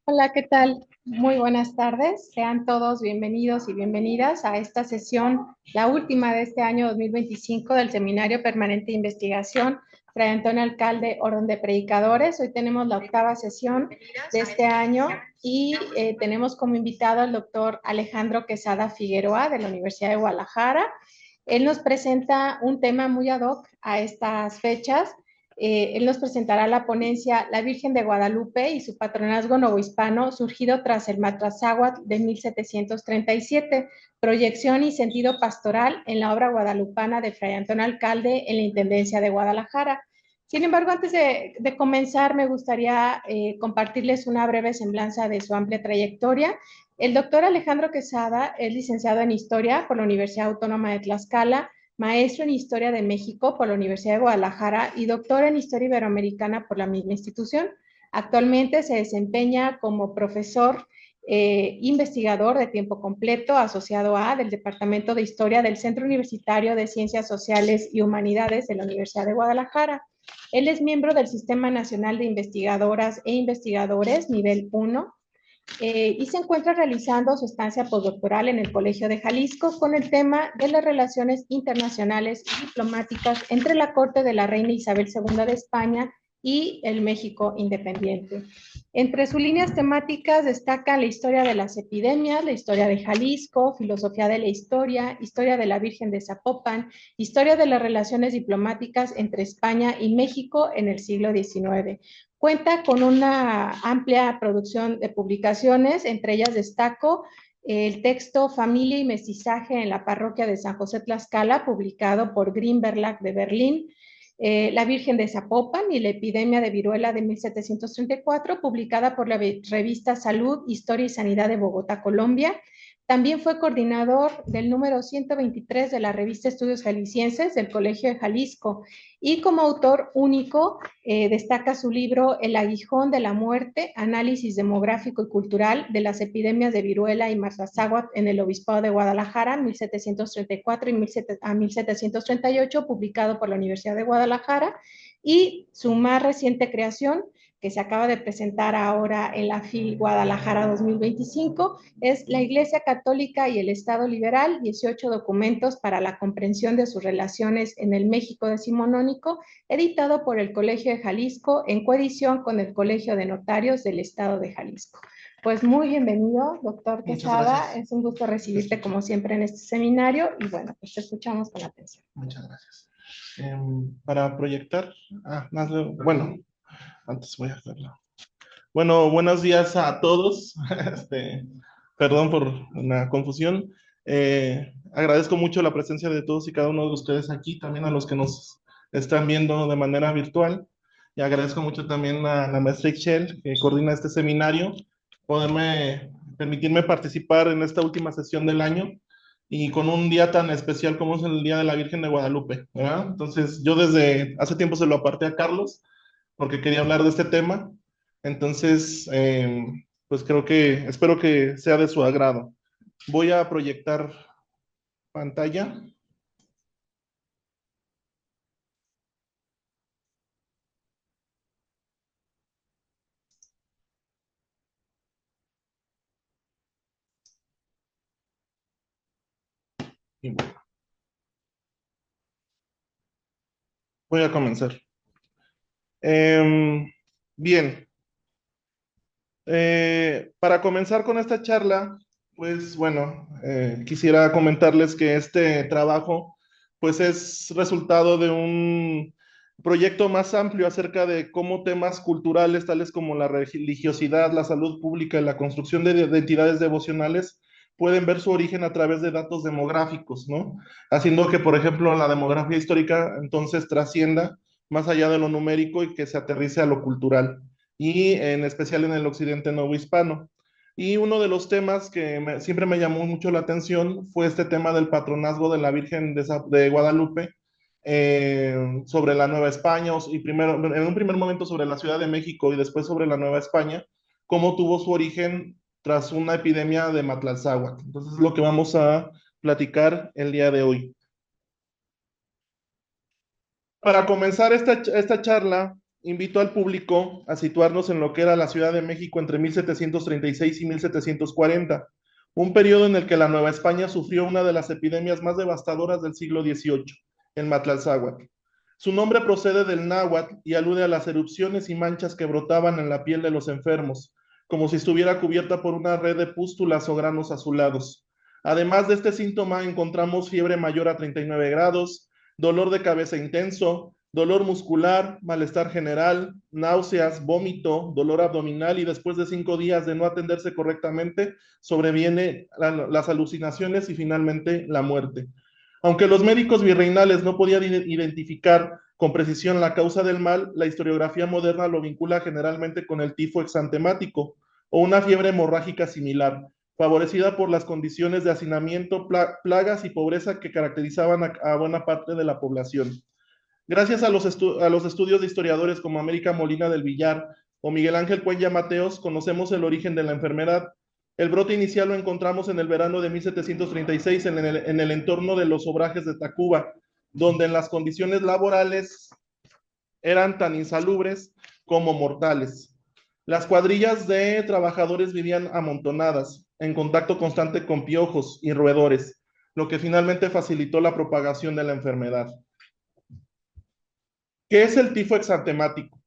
Hola, ¿qué tal? Muy buenas tardes. Sean todos bienvenidos y bienvenidas a esta sesión, la última de este año 2025 del Seminario Permanente de Investigación Fray Antonio Alcalde, Orden de Predicadores. Hoy tenemos la octava sesión de este año y tenemos como invitado al doctor Alejandro Quesada Figueroa de la Universidad de Guadalajara. Él nos presenta un tema muy ad hoc a estas fechas. Él nos presentará la ponencia La Virgen de Guadalupe y su patronazgo novohispano surgido tras el Matlazáhuatl de 1737, proyección y sentido pastoral en la obra guadalupana de Fray Antonio Alcalde en la Intendencia de Guadalajara. Sin embargo, antes de comenzar, me gustaría compartirles una breve semblanza de su amplia trayectoria. El doctor Alejandro Quesada es licenciado en Historia por la Universidad Autónoma de Tlaxcala, maestro en Historia de México por la Universidad de Guadalajara y doctor en Historia Iberoamericana por la misma institución. Actualmente se desempeña como profesor investigador de tiempo completo asociado a del Departamento de Historia del Centro Universitario de Ciencias Sociales y Humanidades de la Universidad de Guadalajara. Él es miembro del Sistema Nacional de Investigadoras e Investigadores nivel 1 y se encuentra realizando su estancia postdoctoral en el Colegio de Jalisco con el tema de las relaciones internacionales y diplomáticas entre la corte de la reina Isabel II de España y el México independiente. Entre sus líneas temáticas destacan la historia de las epidemias, la historia de Jalisco, filosofía de la historia de la Virgen de Zapopan, historia de las relaciones diplomáticas entre España y México en el siglo XIX. Cuenta con una amplia producción de publicaciones, entre ellas destaco el texto Familia y Mestizaje en la Parroquia de San José Tlaxcala, publicado por Green Verlag de Berlín, La Virgen de Zapopan y la epidemia de viruela de 1734, publicada por la revista Salud, Historia y Sanidad de Bogotá, Colombia. También fue coordinador del número 123 de la revista Estudios Jaliscienses del Colegio de Jalisco y como autor único destaca su libro El aguijón de la muerte, análisis demográfico y cultural de las epidemias de viruela y marsazáhuatl en el Obispado de Guadalajara, 1734 a 1738, publicado por la Universidad de Guadalajara, y su más reciente creación, que se acaba de presentar ahora en la FIL Guadalajara 2025, es La Iglesia Católica y el Estado Liberal, 18 documentos para la comprensión de sus relaciones en el México decimonónico, editado por el Colegio de Jalisco en coedición con el Colegio de Notarios del Estado de Jalisco. Pues muy bienvenido, doctor Muchas Quesada. gracias. Es un gusto recibirte como siempre en este seminario y bueno, pues te escuchamos con atención. Muchas gracias. Para proyectar, bueno, antes voy a hacerlo. Bueno, buenos días a todos. Este, perdón por una confusión. Agradezco mucho la presencia de todos y cada uno de ustedes aquí, también a los que nos están viendo de manera virtual. Y agradezco mucho también a la maestra Ixchel, que coordina este seminario, permitirme participar en esta última sesión del año y con un día tan especial como es el Día de la Virgen de Guadalupe, ¿verdad? Entonces, yo desde hace tiempo se lo aparté a Carlos porque quería hablar de este tema. Entonces, pues espero que sea de su agrado. Voy a proyectar pantalla. Y voy a comenzar. Em, Bien, para comenzar con esta charla, pues bueno, quisiera comentarles que este trabajo, pues es resultado de un proyecto más amplio acerca de cómo temas culturales tales como la religiosidad, la salud pública y la construcción de entidades devocionales pueden ver su origen a través de datos demográficos, ¿no? Haciendo que, por ejemplo, la demografía histórica entonces trascienda más allá de lo numérico y que se aterrice a lo cultural y en especial en el occidente novohispano. Y uno de los temas que siempre me llamó mucho la atención fue este tema del patronazgo de la Virgen de Guadalupe sobre la Nueva España, y primero, en un primer momento sobre la Ciudad de México y después sobre la Nueva España, cómo tuvo su origen tras una epidemia de Matlalzáhuatl. Entonces es lo que vamos a platicar el día de hoy. Para comenzar esta charla, invito al público a situarnos en lo que era la Ciudad de México entre 1736 y 1740, un periodo en el que la Nueva España sufrió una de las epidemias más devastadoras del siglo XVIII, el Matlalzáhuatl. Su nombre procede del náhuatl y alude a las erupciones y manchas que brotaban en la piel de los enfermos, como si estuviera cubierta por una red de pústulas o granos azulados. Además de este síntoma, encontramos fiebre mayor a 39 grados, dolor de cabeza intenso, dolor muscular, malestar general, náuseas, vómito, dolor abdominal y después de 5 días de no atenderse correctamente, sobreviene las alucinaciones y finalmente la muerte. Aunque los médicos virreinales no podían identificar con precisión la causa del mal, la historiografía moderna lo vincula generalmente con el tifo exantemático o una fiebre hemorrágica similar, favorecida por las condiciones de hacinamiento, plagas y pobreza que caracterizaban a buena parte de la población. Gracias a los estudios de historiadores como América Molina del Villar o Miguel Ángel Cuenya Mateos, conocemos el origen de la enfermedad. El brote inicial lo encontramos en el verano de 1736 en el entorno de los obrajes de Tacuba, donde en las condiciones laborales eran tan insalubres como mortales. Las cuadrillas de trabajadores vivían amontonadas, en contacto constante con piojos y roedores, lo que finalmente facilitó la propagación de la enfermedad. ¿Qué es el tifo exantemático?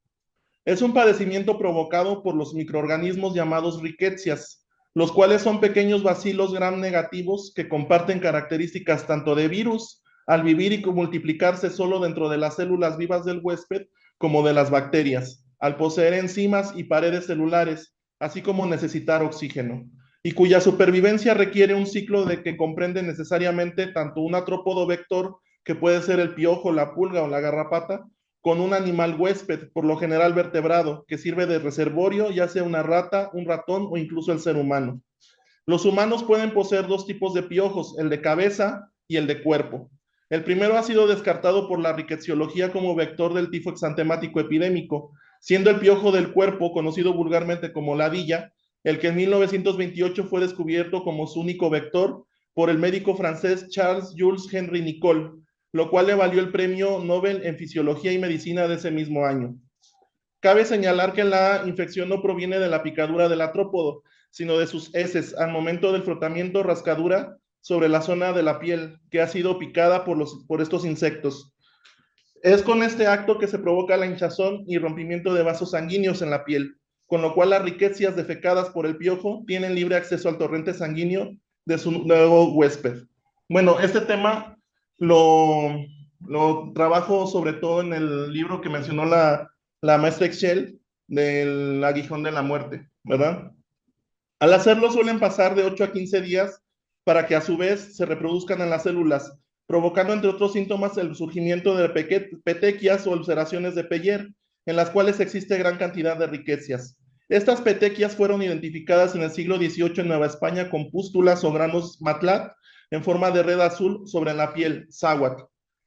Es un padecimiento provocado por los microorganismos llamados rickettsias, los cuales son pequeños bacilos gram negativos que comparten características tanto de virus al vivir y multiplicarse solo dentro de las células vivas del huésped como de las bacterias, al poseer enzimas y paredes celulares, así como necesitar oxígeno, y cuya supervivencia requiere un ciclo de que comprende necesariamente tanto un artrópodo vector, que puede ser el piojo, la pulga o la garrapata, con un animal huésped, por lo general vertebrado, que sirve de reservorio, ya sea una rata, un ratón o incluso el ser humano. Los humanos pueden poseer dos tipos de piojos, el de cabeza y el de cuerpo. El primero ha sido descartado por la rickettsiología como vector del tifo exantemático epidémico, siendo el piojo del cuerpo, conocido vulgarmente como ladilla, el que en 1928 fue descubierto como su único vector por el médico francés Charles Jules Henry Nicole, lo cual le valió el premio Nobel en Fisiología y Medicina de ese mismo año. Cabe señalar que la infección no proviene de la picadura del artrópodo, sino de sus heces al momento del frotamiento o rascadura sobre la zona de la piel que ha sido picada por estos insectos. Es con este acto que se provoca la hinchazón y rompimiento de vasos sanguíneos en la piel, con lo cual las rickettsias defecadas por el piojo tienen libre acceso al torrente sanguíneo de su nuevo huésped. Bueno, este tema lo trabajo sobre todo en el libro que mencionó la maestra Excel del aguijón de la muerte, ¿verdad? Al hacerlo suelen pasar de 8 a 15 días para que a su vez se reproduzcan en las células, provocando entre otros síntomas el surgimiento de petequias o ulceraciones de Peyer, en las cuales existe gran cantidad de rickettsias. Estas petequias fueron identificadas en el siglo XVIII en Nueva España con pústulas o granos matlat en forma de red azul sobre la piel, sáhuatl.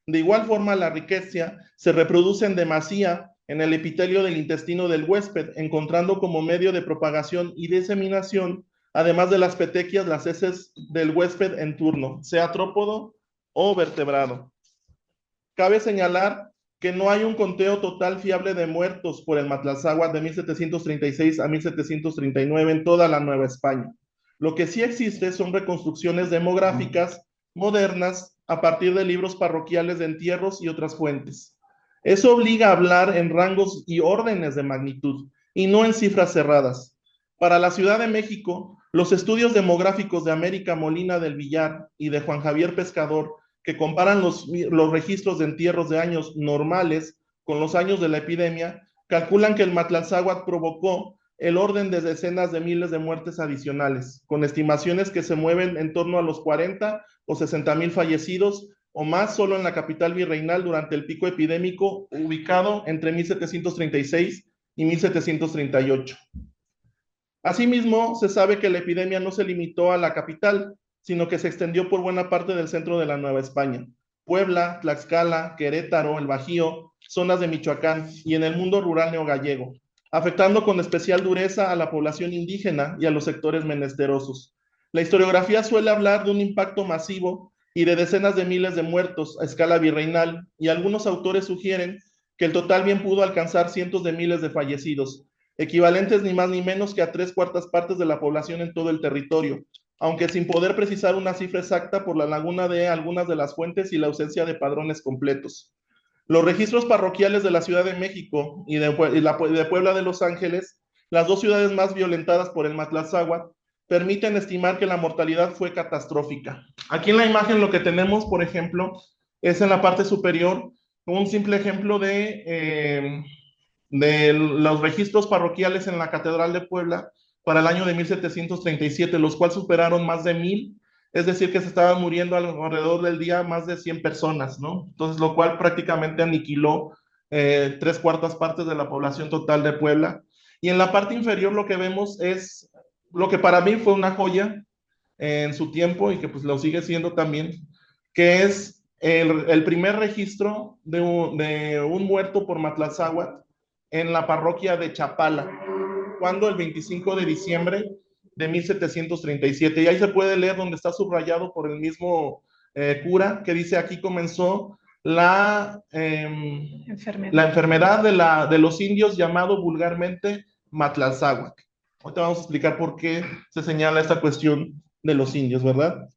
De igual forma, la rickettsia se reproduce en demasía en el epitelio del intestino del huésped, encontrando como medio de propagación y diseminación, además de las petequias, las heces del huésped en turno, sea trópodo o vertebrado. Cabe señalar que no hay un conteo total fiable de muertos por el Matlalzáhuatl de 1736 a 1739 en toda la Nueva España. Lo que sí existe son reconstrucciones demográficas modernas a partir de libros parroquiales de entierros y otras fuentes. Eso obliga a hablar en rangos y órdenes de magnitud y no en cifras cerradas. Para la Ciudad de México, los estudios demográficos de América Molina del Villar y de Juan Javier Pescador, que comparan los registros de entierros de años normales con los años de la epidemia, calculan que el Matlalzáhuatl provocó el orden de decenas de miles de muertes adicionales, con estimaciones que se mueven en torno a los 40 o 60,000 fallecidos o más solo en la capital virreinal durante el pico epidémico ubicado entre 1736 y 1738. Asimismo, se sabe que la epidemia no se limitó a la capital, sino que se extendió por buena parte del centro de la Nueva España, Puebla, Tlaxcala, Querétaro, el Bajío, zonas de Michoacán y en el mundo rural neogallego, afectando con especial dureza a la población indígena y a los sectores menesterosos. La historiografía suele hablar de un impacto masivo y de decenas de miles de muertos a escala virreinal, y algunos autores sugieren que el total bien pudo alcanzar cientos de miles de fallecidos, equivalentes ni más ni menos que a 3/4 partes de la población en todo el territorio, aunque sin poder precisar una cifra exacta por la laguna de algunas de las fuentes y la ausencia de padrones completos. Los registros parroquiales de la Ciudad de México y de Puebla de Los Ángeles, las dos ciudades más violentadas por el Matlatzáhuatl, permiten estimar que la mortalidad fue catastrófica. Aquí en la imagen lo que tenemos, por ejemplo, es en la parte superior un simple ejemplo de los registros parroquiales en la Catedral de Puebla para el año de 1737, los cuales superaron más de 1000, es decir, que se estaban muriendo alrededor del día más de 100 personas, ¿no? Entonces, lo cual prácticamente aniquiló 3/4 partes de la población total de Puebla. Y en la parte inferior lo que vemos es lo que para mí fue una joya en su tiempo y que pues lo sigue siendo también, que es el primer registro de un muerto por Matlatzáhuatl en la parroquia de Chapala, cuando el 25 de diciembre de 1737. Y ahí se puede leer donde está subrayado por el mismo cura, que dice: aquí comenzó la enfermedad de los indios, llamado vulgarmente Matlatzáhuatl. Ahorita vamos a explicar por qué se señala esta cuestión de los indios, ¿verdad?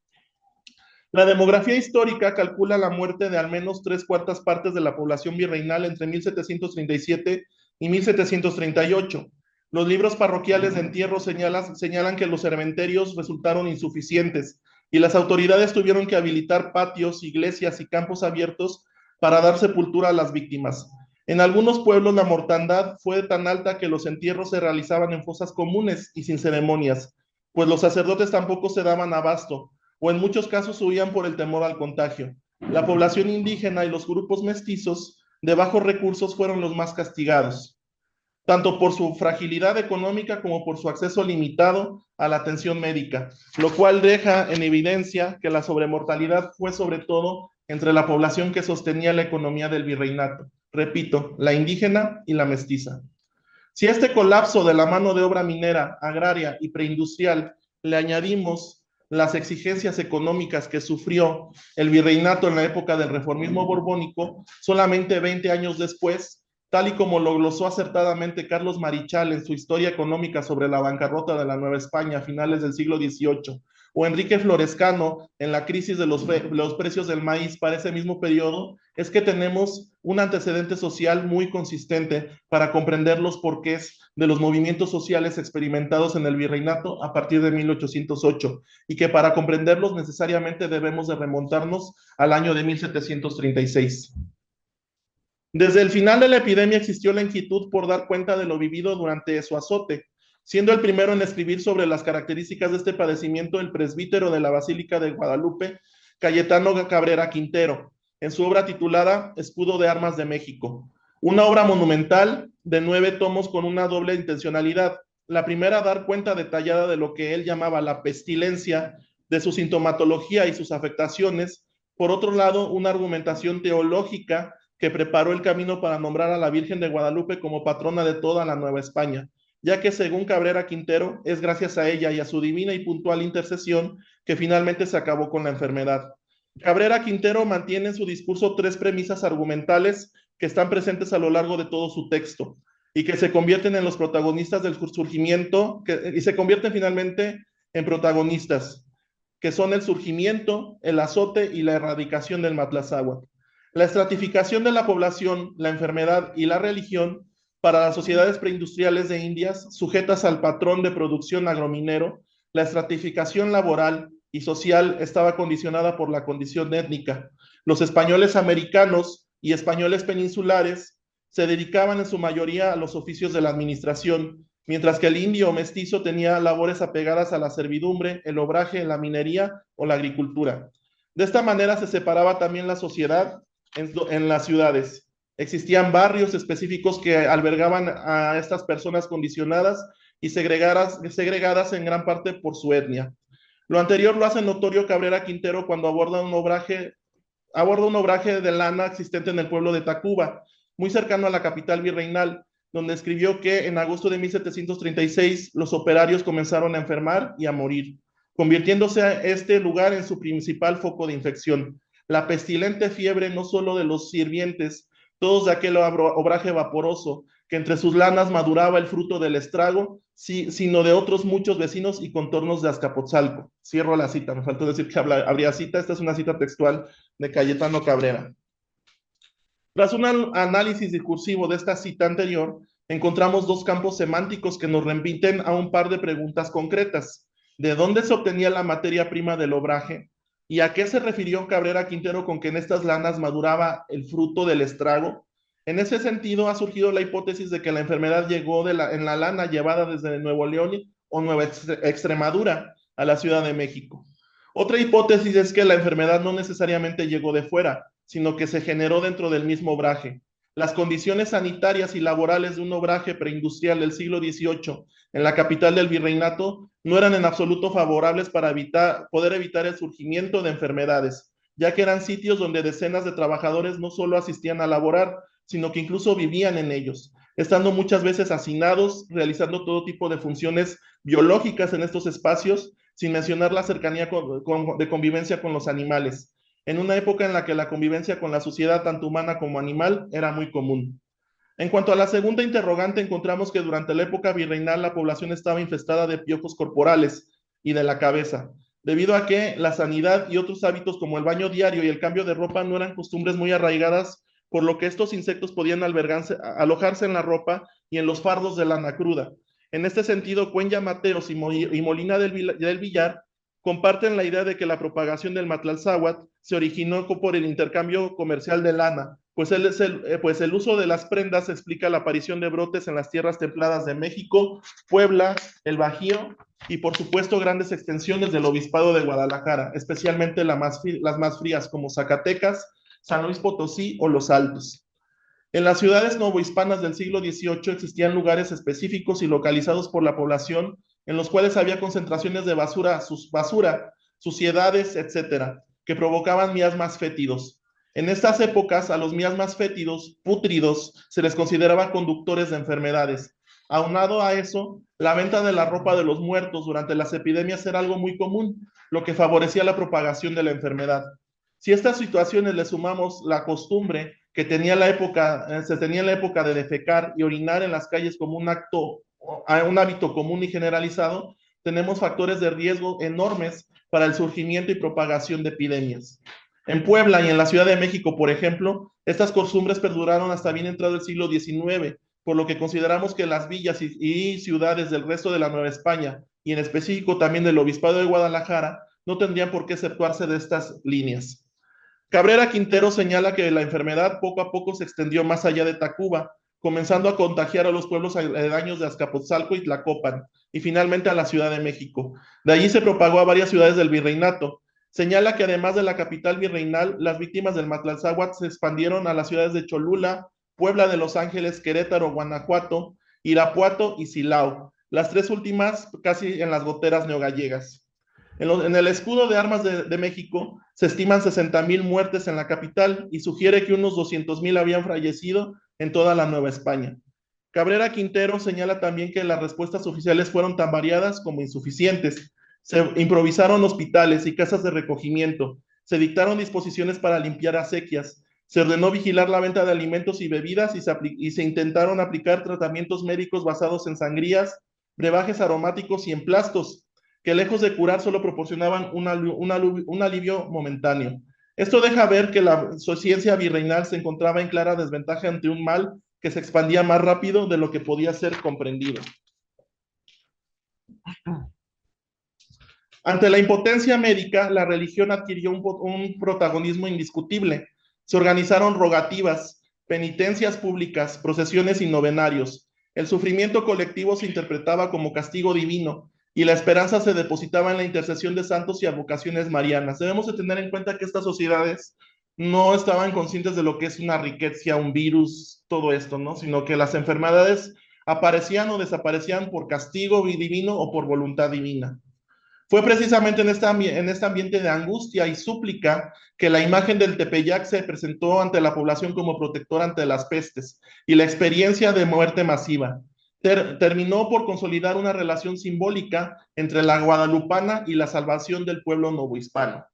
La demografía histórica calcula la muerte de al menos 3/4 partes de la población virreinal entre 1737 y 1738. Los libros parroquiales de entierro señalan que los cementerios resultaron insuficientes y las autoridades tuvieron que habilitar patios, iglesias y campos abiertos para dar sepultura a las víctimas. En algunos pueblos la mortandad fue tan alta que los entierros se realizaban en fosas comunes y sin ceremonias, pues los sacerdotes tampoco se daban abasto, o en muchos casos huían por el temor al contagio. La población indígena y los grupos mestizos de bajos recursos fueron los más castigados, tanto por su fragilidad económica como por su acceso limitado a la atención médica, lo cual deja en evidencia que la sobremortalidad fue sobre todo entre la población que sostenía la economía del virreinato. Repito, la indígena y la mestiza. Si a este colapso de la mano de obra minera, agraria y preindustrial le añadimos las exigencias económicas que sufrió el virreinato en la época del reformismo borbónico, solamente 20 años después, tal y como lo glosó acertadamente Carlos Marichal en su Historia Económica sobre la bancarrota de la Nueva España a finales del siglo XVIII, o Enrique Florescano en la crisis de los precios del maíz para ese mismo periodo, es que tenemos un antecedente social muy consistente para comprender los porqués de los movimientos sociales experimentados en el virreinato a partir de 1808, y que para comprenderlos necesariamente debemos de remontarnos al año de 1736. Desde el final de la epidemia existió la inquietud por dar cuenta de lo vivido durante su azote, siendo el primero en escribir sobre las características de este padecimiento el presbítero de la Basílica de Guadalupe, Cayetano Cabrera Quintero, en su obra titulada Escudo de Armas de México, una obra monumental de 9 tomos con una doble intencionalidad. La primera, dar cuenta detallada de lo que él llamaba la pestilencia, de su sintomatología y sus afectaciones. Por otro lado, una argumentación teológica que preparó el camino para nombrar a la Virgen de Guadalupe como patrona de toda la Nueva España, ya que según Cabrera Quintero, es gracias a ella y a su divina y puntual intercesión que finalmente se acabó con la enfermedad. Cabrera Quintero mantiene en su discurso 3 premisas argumentales que están presentes a lo largo de todo su texto y que se convierten en los protagonistas del surgimiento y se convierten finalmente en protagonistas, que son el surgimiento, el azote y la erradicación del Matlatzáhuatl. La estratificación de la población, la enfermedad y la religión para las sociedades preindustriales de Indias, sujetas al patrón de producción agrominero, la estratificación laboral y social estaba condicionada por la condición étnica. Los españoles americanos y españoles peninsulares se dedicaban en su mayoría a los oficios de la administración, mientras que el indio o mestizo tenía labores apegadas a la servidumbre, el obraje, la minería o la agricultura. De esta manera se separaba también la sociedad en las ciudades. Existían barrios específicos que albergaban a estas personas condicionadas y segregadas en gran parte por su etnia. Lo anterior lo hace notorio Cabrera Quintero cuando aborda un obraje de lana existente en el pueblo de Tacuba, muy cercano a la capital virreinal, donde escribió que en agosto de 1736 los operarios comenzaron a enfermar y a morir, convirtiéndose este lugar en su principal foco de infección. La pestilente fiebre no solo de los sirvientes, todos de aquel obraje vaporoso, que entre sus lanas maduraba el fruto del estrago, sí, sino de otros muchos vecinos y contornos de Azcapotzalco. Cierro la cita, me faltó decir que habría cita, esta es una cita textual de Cayetano Cabrera. Tras un análisis discursivo de esta cita anterior, encontramos dos campos semánticos que nos remiten a un par de preguntas concretas. ¿De dónde se obtenía la materia prima del obraje? ¿Y a qué se refirió Cabrera Quintero con que en estas lanas maduraba el fruto del estrago? En ese sentido, ha surgido la hipótesis de que la enfermedad llegó en la lana llevada desde Nuevo León o Nueva Extremadura a la Ciudad de México. Otra hipótesis es que la enfermedad no necesariamente llegó de fuera, sino que se generó dentro del mismo obraje. Las condiciones sanitarias y laborales de un obraje preindustrial del siglo XVIII en la capital del virreinato no eran en absoluto favorables para poder evitar el surgimiento de enfermedades, ya que eran sitios donde decenas de trabajadores no solo asistían a laborar, sino que incluso vivían en ellos, estando muchas veces hacinados, realizando todo tipo de funciones biológicas en estos espacios, sin mencionar la cercanía de convivencia con los animales, en una época en la que la convivencia con la sociedad, tanto humana como animal, era muy común. En cuanto a la segunda interrogante, encontramos que durante la época virreinal la población estaba infestada de piojos corporales y de la cabeza, debido a que la sanidad y otros hábitos como el baño diario y el cambio de ropa no eran costumbres muy arraigadas, por lo que estos insectos podían alojarse en la ropa y en los fardos de lana cruda. En este sentido, Cuenya Mateos y Molina del Villar comparten la idea de que la propagación del matlalzáhuatl se originó por el intercambio comercial de lana, pues el uso de las prendas explica la aparición de brotes en las tierras templadas de México, Puebla, el Bajío y por supuesto grandes extensiones del obispado de Guadalajara, especialmente las más frías como Zacatecas, San Luis Potosí o Los Altos. En las ciudades novohispanas del siglo XVIII existían lugares específicos y localizados por la población en los cuales había concentraciones de basura, suciedades, etcétera, que provocaban miasmas fétidos. En estas épocas, a los miasmas fétidos, pútridos, se les consideraba conductores de enfermedades. Aunado a eso, la venta de la ropa de los muertos durante las epidemias era algo muy común, lo que favorecía la propagación de la enfermedad. Si a estas situaciones le sumamos la costumbre que se tenía en la época de defecar y orinar en las calles como un hábito común y generalizado, tenemos factores de riesgo enormes para el surgimiento y propagación de epidemias. En Puebla y en la Ciudad de México, por ejemplo, estas costumbres perduraron hasta bien entrado el siglo XIX, por lo que consideramos que las villas y ciudades del resto de la Nueva España, y en específico también del Obispado de Guadalajara, no tendrían por qué exceptuarse de estas líneas. Cabrera Quintero señala que la enfermedad poco a poco se extendió más allá de Tacuba, comenzando a contagiar a los pueblos aledaños de Azcapotzalco y Tlacopan, y finalmente a la Ciudad de México. De allí se propagó a varias ciudades del virreinato. Señala que además de la capital virreinal, las víctimas del matlalzáhuatl se expandieron a las ciudades de Cholula, Puebla de Los Ángeles, Querétaro, Guanajuato, Irapuato y Silao, las tres últimas casi en las goteras neogallegas. En el escudo de armas de México se estiman 60,000 muertes en la capital y sugiere que unos 200,000 habían fallecido en toda la Nueva España. Cabrera Quintero señala también que las respuestas oficiales fueron tan variadas como insuficientes. Se improvisaron hospitales y casas de recogimiento, se disposiciones para limpiar acequias, se ordenó vigilar la venta de alimentos y bebidas y se intentaron aplicar tratamientos médicos basados en sangrías, brebajes aromáticos y emplastos, que lejos de curar solo proporcionaban un alivio momentáneo. Esto deja ver que la ciencia virreinal se encontraba en clara desventaja ante un mal que se expandía más rápido de lo que podía ser comprendido. Ante la impotencia médica, la religión adquirió un protagonismo indiscutible. Se organizaron rogativas, penitencias públicas, procesiones y novenarios. El sufrimiento colectivo se interpretaba como castigo divino y la esperanza se depositaba en la intercesión de santos y advocaciones marianas. Debemos de tener en cuenta que estas sociedades no estaban conscientes de lo que es una riqueza, un virus, todo esto, ¿no? Sino que las enfermedades aparecían o desaparecían por castigo divino o por voluntad divina. Fue precisamente en este ambiente de angustia y súplica que la imagen del Tepeyac se presentó ante la población como protector ante las pestes y la experiencia de muerte masiva. Terminó por consolidar una relación simbólica entre la guadalupana y la salvación del pueblo novohispano.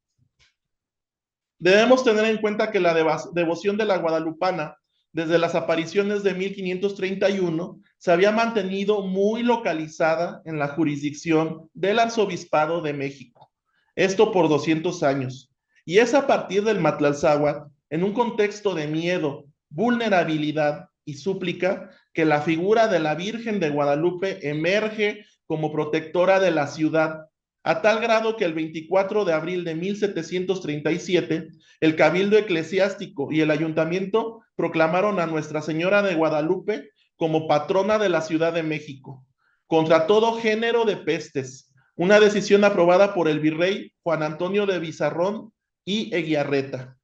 Debemos tener en cuenta que la devoción de la guadalupana desde las apariciones de 1531, se había mantenido muy localizada en la jurisdicción del Arzobispado de México. Esto por 200 años. Y es a partir del Matlalzáhuatl, en un contexto de miedo, vulnerabilidad y súplica, que la figura de la Virgen de Guadalupe emerge como protectora de la ciudad, a tal grado que el 24 de abril de 1737, el Cabildo Eclesiástico y el Ayuntamiento proclamaron a Nuestra Señora de Guadalupe como patrona de la Ciudad de México, contra todo género de pestes, una decisión aprobada por el virrey Juan Antonio de Bizarrón y Eguiarreta.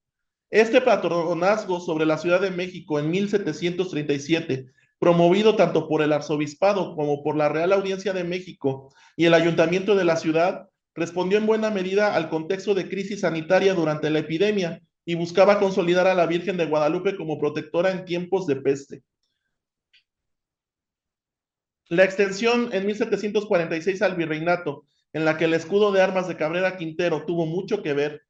Este patronazgo sobre la Ciudad de México en 1737, promovido tanto por el arzobispado como por la Real Audiencia de México y el ayuntamiento de la ciudad, respondió en buena medida al contexto de crisis sanitaria durante la epidemia y buscaba consolidar a la Virgen de Guadalupe como protectora en tiempos de peste. La extensión en 1746 al virreinato, en la que el escudo de armas de Cabrera Quintero tuvo mucho que ver,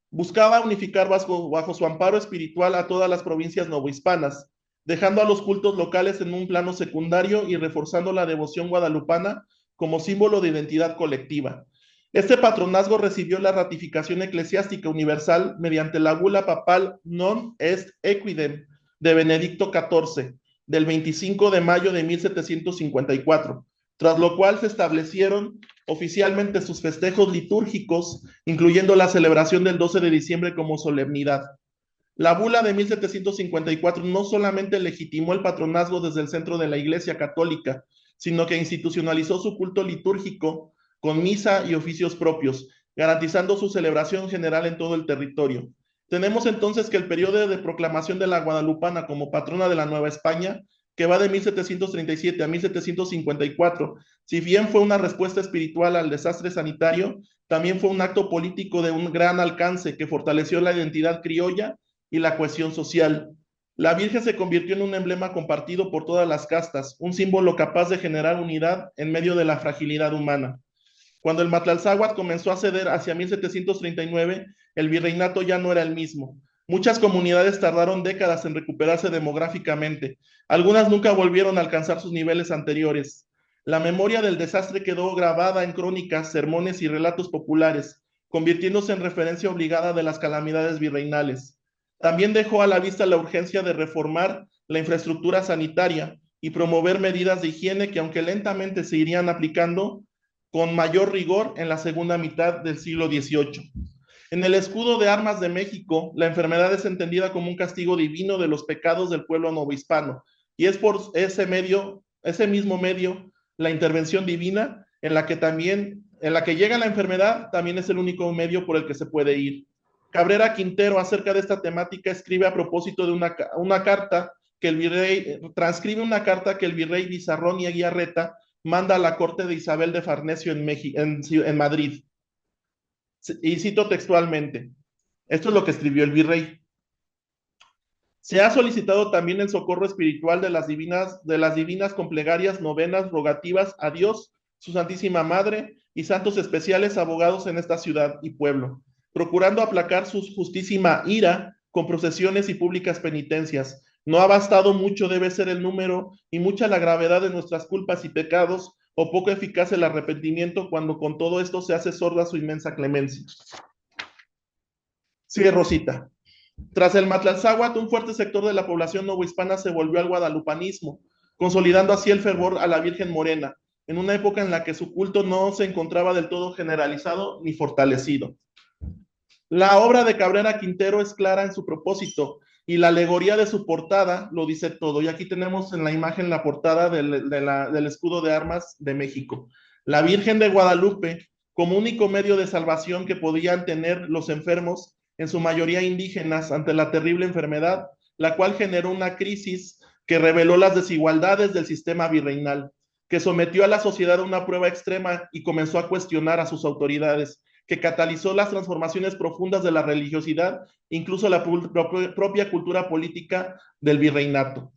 buscaba unificar bajo su amparo espiritual a todas las provincias novohispanas, dejando a los cultos locales en un plano secundario y reforzando la devoción guadalupana como símbolo de identidad colectiva. Este patronazgo recibió la ratificación eclesiástica universal mediante la bula papal Non Est Equidem de Benedicto XIV, del 25 de mayo de 1754, tras lo cual se establecieron oficialmente sus festejos litúrgicos, incluyendo la celebración del 12 de diciembre como solemnidad. La bula de 1754 no solamente legitimó el patronazgo desde el centro de la Iglesia Católica, sino que institucionalizó su culto litúrgico con misa y oficios propios, garantizando su celebración general en todo el territorio. Tenemos entonces que el periodo de proclamación de la guadalupana como patrona de la Nueva España, que va de 1737 a 1754, si bien fue una respuesta espiritual al desastre sanitario, también fue un acto político de un gran alcance que fortaleció la identidad criolla y la cohesión social. La Virgen se convirtió en un emblema compartido por todas las castas, un símbolo capaz de generar unidad en medio de la fragilidad humana. Cuando el Matlalzáhuatl comenzó a ceder hacia 1739, el virreinato ya no era el mismo. Muchas comunidades tardaron décadas en recuperarse demográficamente. Algunas nunca volvieron a alcanzar sus niveles anteriores. La memoria del desastre quedó grabada en crónicas, sermones y relatos populares, convirtiéndose en referencia obligada de las calamidades virreinales. También dejó a la vista la urgencia de reformar la infraestructura sanitaria y promover medidas de higiene que, aunque lentamente se irían aplicando, con mayor rigor en la segunda mitad del siglo XVIII. En el escudo de armas de México, la enfermedad es entendida como un castigo divino de los pecados del pueblo novohispano, y es por ese mismo medio, la intervención divina, en la que llega la enfermedad, también es el único medio por el que se puede ir. Cabrera Quintero, acerca de esta temática, escribe a propósito de una carta que el virrey, transcribe una carta que el virrey Bizarrón y Eguiarreta manda a la corte de Isabel de Farnesio en Madrid. Y cito textualmente, esto es lo que escribió el virrey. Se ha solicitado también el socorro espiritual de las divinas con plegarias, novenas, rogativas a Dios, su Santísima Madre y santos especiales abogados en esta ciudad y pueblo, procurando aplacar su justísima ira con procesiones y públicas penitencias. No ha bastado mucho, debe ser el número y mucha la gravedad de nuestras culpas y pecados, o poco eficaz el arrepentimiento cuando con todo esto se hace sorda su inmensa clemencia. Sigue Rosita. Tras el Matlalzáhuatl, un fuerte sector de la población novohispana se volvió al guadalupanismo, consolidando así el fervor a la Virgen Morena, en una época en la que su culto no se encontraba del todo generalizado ni fortalecido. La obra de Cabrera Quintero es clara en su propósito y la alegoría de su portada lo dice todo. Y aquí tenemos en la imagen la portada del escudo de armas de México. La Virgen de Guadalupe, como único medio de salvación que podían tener los enfermos, en su mayoría indígenas, ante la terrible enfermedad, la cual generó una crisis que reveló las desigualdades del sistema virreinal, que sometió a la sociedad a una prueba extrema y comenzó a cuestionar a sus autoridades, que catalizó las transformaciones profundas de la religiosidad, incluso la propia cultura política del virreinato.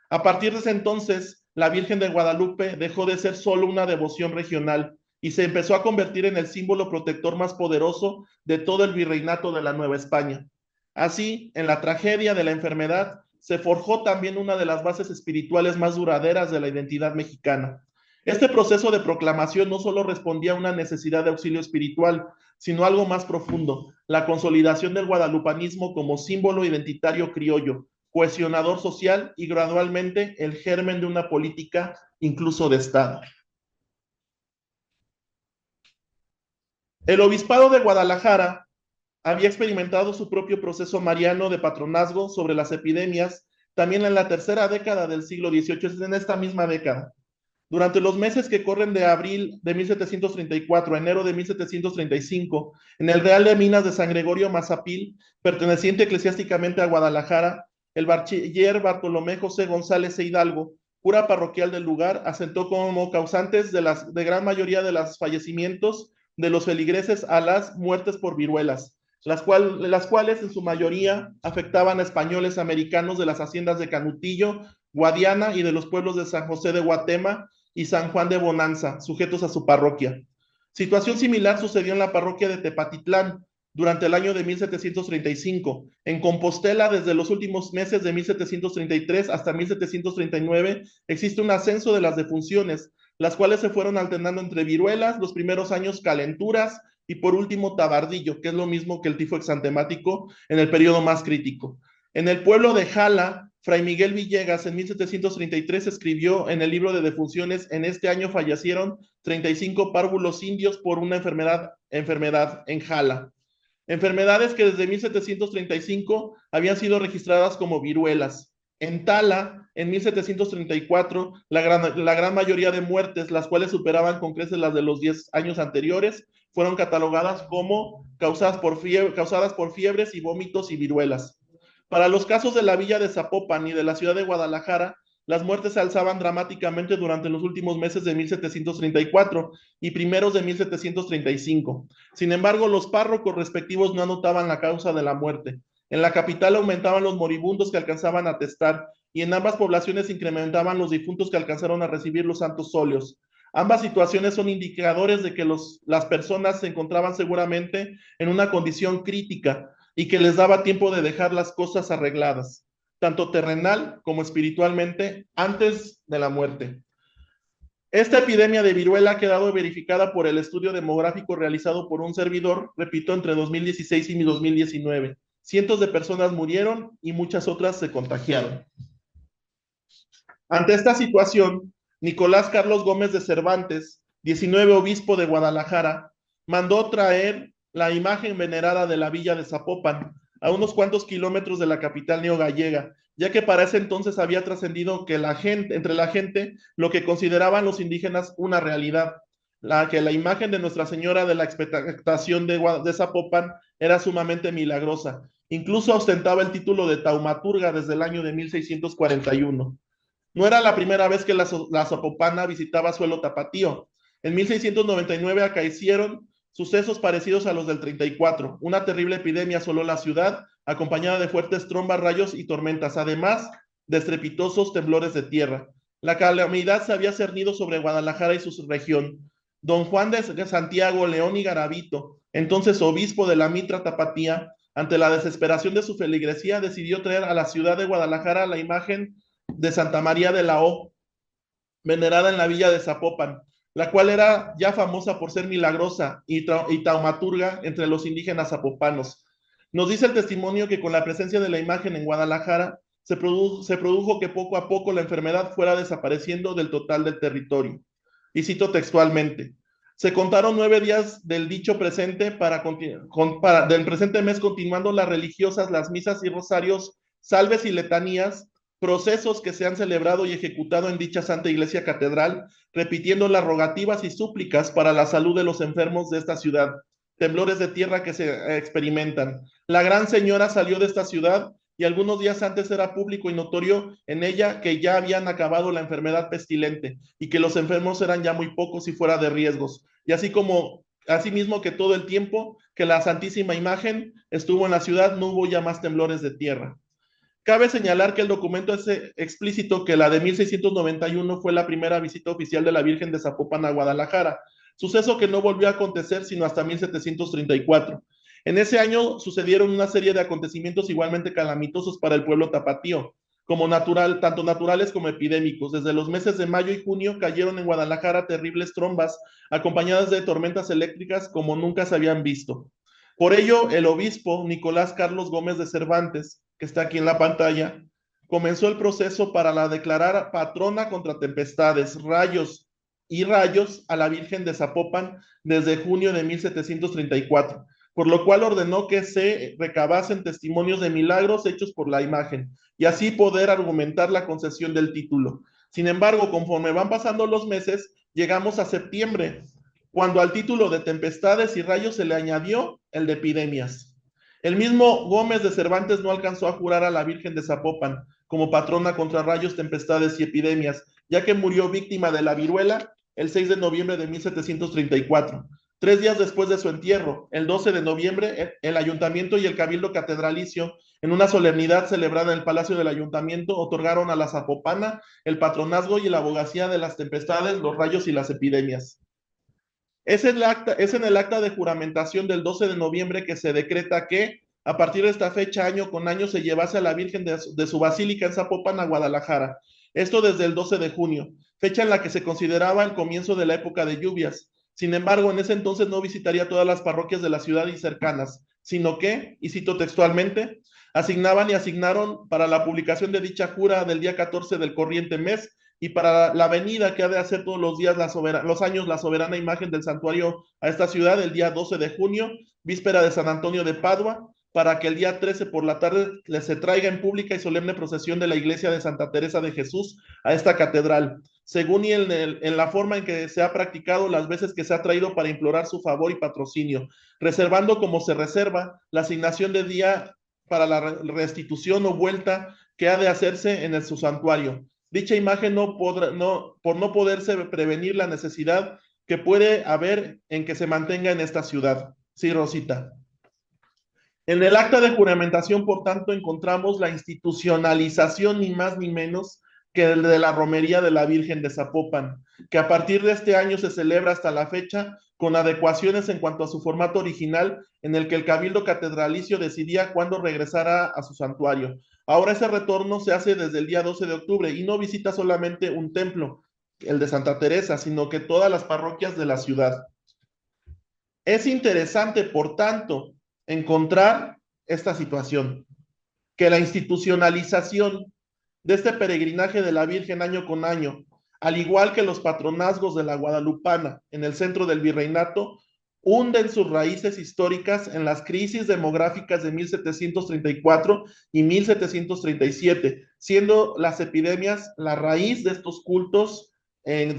A partir de ese entonces, la Virgen de Guadalupe dejó de ser solo una devoción regional y se empezó a convertir en el símbolo protector más poderoso de todo el virreinato de la Nueva España. Así, en la tragedia de la enfermedad, se forjó también una de las bases espirituales más duraderas de la identidad mexicana. Este proceso de proclamación no solo respondía a una necesidad de auxilio espiritual, sino algo más profundo, la consolidación del guadalupanismo como símbolo identitario criollo, cohesionador social y gradualmente el germen de una política incluso de Estado. El obispado de Guadalajara había experimentado su propio proceso mariano de patronazgo sobre las epidemias también en la tercera década del siglo XVIII, es en esta misma década. Durante los meses que corren de abril de 1734 a enero de 1735, en el Real de Minas de San Gregorio Mazapil, perteneciente eclesiásticamente a Guadalajara, el bachiller Bartolomé José González e Hidalgo, cura parroquial del lugar, asentó como causantes de gran mayoría de los fallecimientos de los feligreses a las muertes por viruelas, las cuales en su mayoría afectaban a españoles americanos de las haciendas de Canutillo, Guadiana y de los pueblos de San José de Guatema y San Juan de Bonanza, sujetos a su parroquia. Situación similar sucedió en la parroquia de Tepatitlán durante el año de 1735. En Compostela, desde los últimos meses de 1733 hasta 1739, existe un ascenso de las defunciones, las cuales se fueron alternando entre viruelas, los primeros años calenturas y por último tabardillo, que es lo mismo que el tifo exantemático en el periodo más crítico. En el pueblo de Jala, Fray Miguel Villegas en 1733 escribió en el libro de defunciones: en este año fallecieron 35 párvulos indios por una enfermedad en Jala. Enfermedades que desde 1735 habían sido registradas como viruelas. En Tala, en 1734, la gran mayoría de muertes, las cuales superaban con creces las de los 10 años anteriores, fueron catalogadas como causadas por fiebres y vómitos y viruelas. Para los casos de la villa de Zapopan y de la ciudad de Guadalajara, las muertes se alzaban dramáticamente durante los últimos meses de 1734 y primeros de 1735. Sin embargo, los párrocos respectivos no anotaban la causa de la muerte. En la capital aumentaban los moribundos que alcanzaban a atestar, y en ambas poblaciones incrementaban los difuntos que alcanzaron a recibir los santos óleos. Ambas situaciones son indicadores de que las personas se encontraban seguramente en una condición crítica y que les daba tiempo de dejar las cosas arregladas, tanto terrenal como espiritualmente, antes de la muerte. Esta epidemia de viruela ha quedado verificada por el estudio demográfico realizado por un servidor, repito, entre 2016 y 2019. Cientos de personas murieron y muchas otras se contagiaron. Ante esta situación, Nicolás Carlos Gómez de Cervantes, 19 obispo de Guadalajara, mandó traer la imagen venerada de la villa de Zapopan, a unos cuantos kilómetros de la capital neogallega, ya que para ese entonces había trascendido que entre la gente lo que consideraban los indígenas una realidad, que la imagen de Nuestra Señora de la Expectación de Zapopan era sumamente milagrosa. Incluso ostentaba el título de taumaturga desde el año de 1641. No era la primera vez que la zapopana visitaba suelo tapatío. En 1699 acaecieron sucesos parecidos a los del 34. Una terrible epidemia asoló la ciudad, acompañada de fuertes trombas, rayos y tormentas, además de estrepitosos temblores de tierra. La calamidad se había cernido sobre Guadalajara y su región. Don Juan de Santiago León y Garavito, entonces obispo de la Mitra Tapatía, ante la desesperación de su feligresía, decidió traer a la ciudad de Guadalajara la imagen de Santa María de la O, venerada en la villa de Zapopan, la cual era ya famosa por ser milagrosa y taumaturga entre los indígenas zapopanos. Nos dice el testimonio que con la presencia de la imagen en Guadalajara se produjo que poco a poco la enfermedad fuera desapareciendo del total del territorio. Y cito textualmente: se contaron 9 días del dicho presente del presente mes, continuando las religiosas, las misas y rosarios, salves y letanías, procesos que se han celebrado y ejecutado en dicha Santa Iglesia Catedral, repitiendo las rogativas y súplicas para la salud de los enfermos de esta ciudad, temblores de tierra que se experimentan. La Gran Señora salió de esta ciudad y algunos días antes era público y notorio en ella que ya habían acabado la enfermedad pestilente y que los enfermos eran ya muy pocos y fuera de riesgos. Y asimismo que todo el tiempo que la Santísima Imagen estuvo en la ciudad no hubo ya más temblores de tierra. Cabe señalar que el documento es explícito que la de 1691 fue la primera visita oficial de la Virgen de Zapopan a Guadalajara, suceso que no volvió a acontecer sino hasta 1734. En ese año sucedieron una serie de acontecimientos igualmente calamitosos para el pueblo tapatío. tanto naturales como epidémicos. Desde los meses de mayo y junio cayeron en Guadalajara terribles trombas, acompañadas de tormentas eléctricas como nunca se habían visto. Por ello, el obispo Nicolás Carlos Gómez de Cervantes, que está aquí en la pantalla, comenzó el proceso para la declarar patrona contra tempestades, rayos a la Virgen de Zapopan desde junio de 1734, por lo cual ordenó que se recabasen testimonios de milagros hechos por la imagen, y así poder argumentar la concesión del título. Sin embargo, conforme van pasando los meses, llegamos a septiembre, cuando al título de tempestades y rayos se le añadió el de epidemias. El mismo Gómez de Cervantes no alcanzó a jurar a la Virgen de Zapopan como patrona contra rayos, tempestades y epidemias, ya que murió víctima de la viruela el 6 de noviembre de 1734. 3 días después de su entierro, el 12 de noviembre, el ayuntamiento y el cabildo catedralicio, en una solemnidad celebrada en el Palacio del Ayuntamiento, otorgaron a la zapopana el patronazgo y la abogacía de las tempestades, los rayos y las epidemias. Es en el acta de juramentación del 12 de noviembre que se decreta que, a partir de esta fecha, año con año, se llevase a la Virgen de su basílica en Zapopan a Guadalajara. Esto desde el 12 de junio, fecha en la que se consideraba el comienzo de la época de lluvias. Sin embargo, en ese entonces no visitaría todas las parroquias de la ciudad y cercanas, sino que, y cito textualmente, asignaban y asignaron para la publicación de dicha jura del día 14 del corriente mes y para la venida que ha de hacer todos los días los años la soberana imagen del santuario a esta ciudad el día 12 de junio, víspera de San Antonio de Padua, para que el día 13 por la tarde se traiga en pública y solemne procesión de la iglesia de Santa Teresa de Jesús a esta catedral, según y en la forma en que se ha practicado las veces que se ha traído para implorar su favor y patrocinio, reservando como se reserva la asignación de día para la restitución o vuelta que ha de hacerse en su santuario. Dicha imagen por no poderse prevenir la necesidad que puede haber en que se mantenga en esta ciudad. Sí, Rosita. En el acta de juramentación, por tanto, encontramos la institucionalización ni más ni menos que el de la romería de la Virgen de Zapopan, que a partir de este año se celebra hasta la fecha con adecuaciones en cuanto a su formato original, en el que el cabildo catedralicio decidía cuándo regresara a su santuario. Ahora ese retorno se hace desde el día 12 de octubre y no visita solamente un templo, el de Santa Teresa, sino que todas las parroquias de la ciudad. Es interesante, por tanto, encontrar esta situación, que la institucionalización de este peregrinaje de la Virgen año con año, al igual que los patronazgos de la Guadalupana en el centro del virreinato, hunden sus raíces históricas en las crisis demográficas de 1734 y 1737, siendo las epidemias la raíz de estos cultos en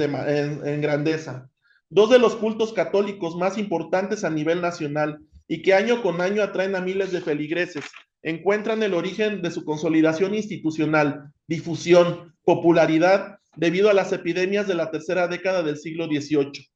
grandeza. Dos de los cultos católicos más importantes a nivel nacional y que año con año atraen a miles de feligreses, encuentran el origen de su consolidación institucional, difusión, popularidad, debido a las epidemias de la tercera década del siglo XVIII.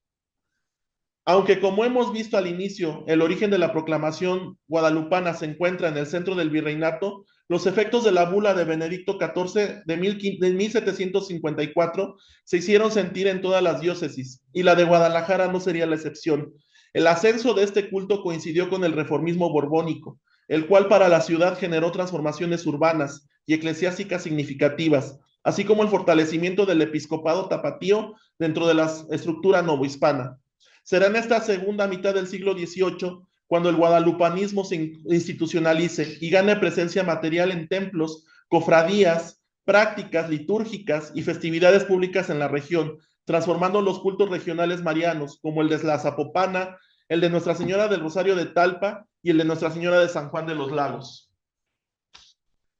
Aunque, como hemos visto al inicio, el origen de la proclamación guadalupana se encuentra en el centro del virreinato, los efectos de la bula de Benedicto XIV de 1754 se hicieron sentir en todas las diócesis, y la de Guadalajara no sería la excepción. El ascenso de este culto coincidió con el reformismo borbónico, el cual para la ciudad generó transformaciones urbanas y eclesiásticas significativas, así como el fortalecimiento del episcopado tapatío dentro de la estructura novohispana. Será en esta segunda mitad del siglo XVIII cuando el guadalupanismo se institucionalice y gane presencia material en templos, cofradías, prácticas litúrgicas y festividades públicas en la región, transformando los cultos regionales marianos, como el de la Zapopana, el de Nuestra Señora del Rosario de Talpa y el de Nuestra Señora de San Juan de los Lagos.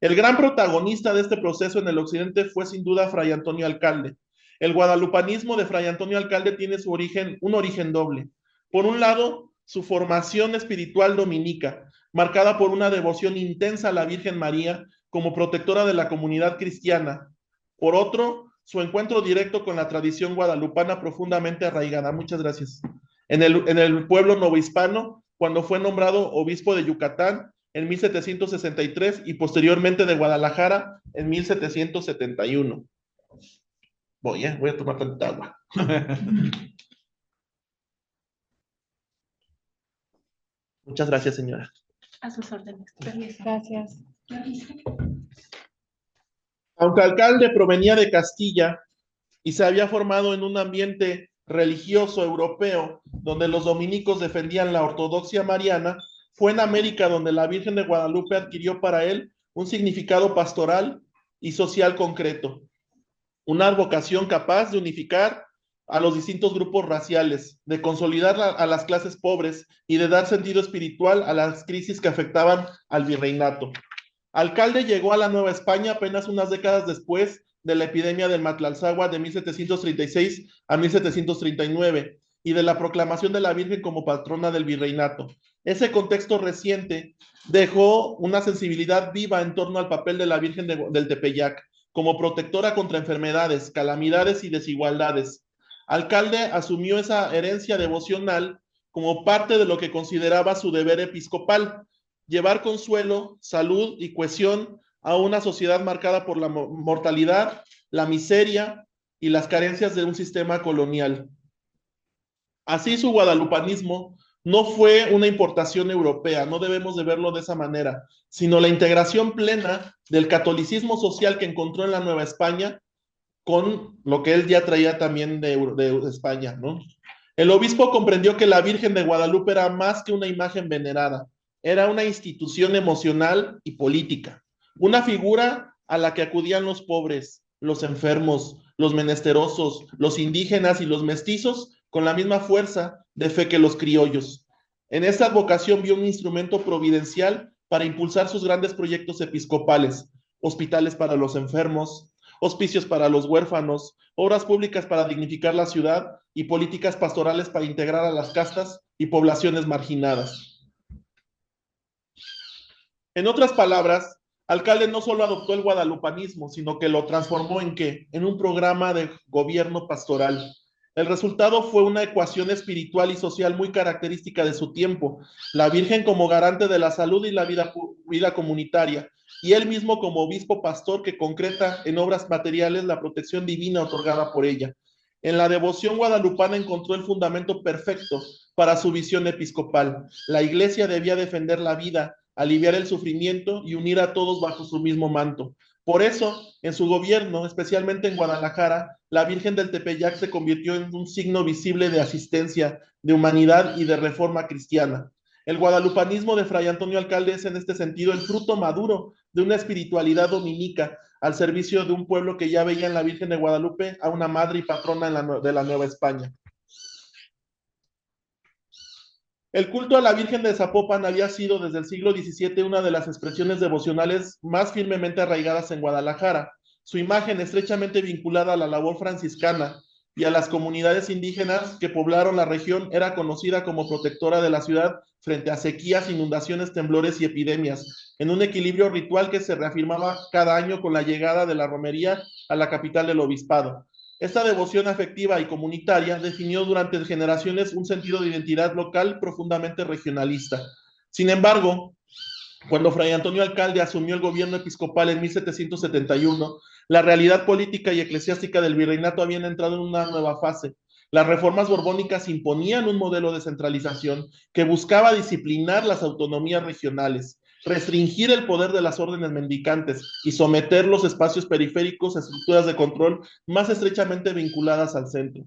El gran protagonista de este proceso en el occidente fue sin duda Fray Antonio Alcalde. El guadalupanismo de Fray Antonio Alcalde tiene un origen doble. Por un lado, su formación espiritual dominica, marcada por una devoción intensa a la Virgen María como protectora de la comunidad cristiana. Por otro, su encuentro directo con la tradición guadalupana profundamente arraigada. Muchas gracias. En el pueblo novohispano, cuando fue nombrado obispo de Yucatán en 1763 y posteriormente de Guadalajara en 1771. Voy a tomar tanta agua. Muchas gracias, señora. A sus órdenes. Gracias. Aunque alcalde provenía de Castilla y se había formado en un ambiente religioso europeo donde los dominicos defendían la ortodoxia mariana, fue en América donde la Virgen de Guadalupe adquirió para él un significado pastoral y social concreto, una vocación capaz de unificar a los distintos grupos raciales, de consolidar a las clases pobres y de dar sentido espiritual a las crisis que afectaban al virreinato. Alcalde llegó a la Nueva España apenas unas décadas después de la epidemia del Matlalzagua de 1736 a 1739 y de la proclamación de la Virgen como patrona del virreinato. Ese contexto reciente dejó una sensibilidad viva en torno al papel de la Virgen del Tepeyac como protectora contra enfermedades, calamidades y desigualdades. Alcalde asumió esa herencia devocional como parte de lo que consideraba su deber episcopal, llevar consuelo, salud y cohesión a una sociedad marcada por la mortalidad, la miseria y las carencias de un sistema colonial. Así su guadalupanismo no fue una importación europea, no debemos de verlo de esa manera, sino la integración plena del catolicismo social que encontró en la Nueva España con lo que él ya traía también de España, ¿no? El obispo comprendió que la Virgen de Guadalupe era más que una imagen venerada, era una institución emocional y política, una figura a la que acudían los pobres, los enfermos, los menesterosos, los indígenas y los mestizos con la misma fuerza de fe que los criollos. En esta advocación vio un instrumento providencial para impulsar sus grandes proyectos episcopales, hospitales para los enfermos, hospicios para los huérfanos, obras públicas para dignificar la ciudad y políticas pastorales para integrar a las castas y poblaciones marginadas. En otras palabras, Alcalde no solo adoptó el guadalupanismo, sino que lo transformó en ¿qué? En un programa de gobierno pastoral. El resultado fue una ecuación espiritual y social muy característica de su tiempo, la Virgen como garante de la salud y la vida comunitaria, y él mismo como obispo pastor que concreta en obras materiales la protección divina otorgada por ella. En la devoción guadalupana encontró el fundamento perfecto para su visión episcopal. La Iglesia debía defender la vida, aliviar el sufrimiento y unir a todos bajo su mismo manto. Por eso, en su gobierno, especialmente en Guadalajara, la Virgen del Tepeyac se convirtió en un signo visible de asistencia, de humanidad y de reforma cristiana. El guadalupanismo de Fray Antonio Alcalde es en este sentido el fruto maduro de una espiritualidad dominica al servicio de un pueblo que ya veía en la Virgen de Guadalupe a una madre y patrona de la Nueva España. El culto a la Virgen de Zapopan había sido desde el siglo XVII una de las expresiones devocionales más firmemente arraigadas en Guadalajara. Su imagen, estrechamente vinculada a la labor franciscana y a las comunidades indígenas que poblaron la región, era conocida como protectora de la ciudad frente a sequías, inundaciones, temblores y epidemias, en un equilibrio ritual que se reafirmaba cada año con la llegada de la romería a la capital del obispado. Esta devoción afectiva y comunitaria definió durante generaciones un sentido de identidad local profundamente regionalista. Sin embargo, cuando Fray Antonio Alcalde asumió el gobierno episcopal en 1771, la realidad política y eclesiástica del virreinato habían entrado en una nueva fase. Las reformas borbónicas imponían un modelo de centralización que buscaba disciplinar las autonomías regionales, restringir el poder de las órdenes mendicantes y someter los espacios periféricos a estructuras de control más estrechamente vinculadas al centro.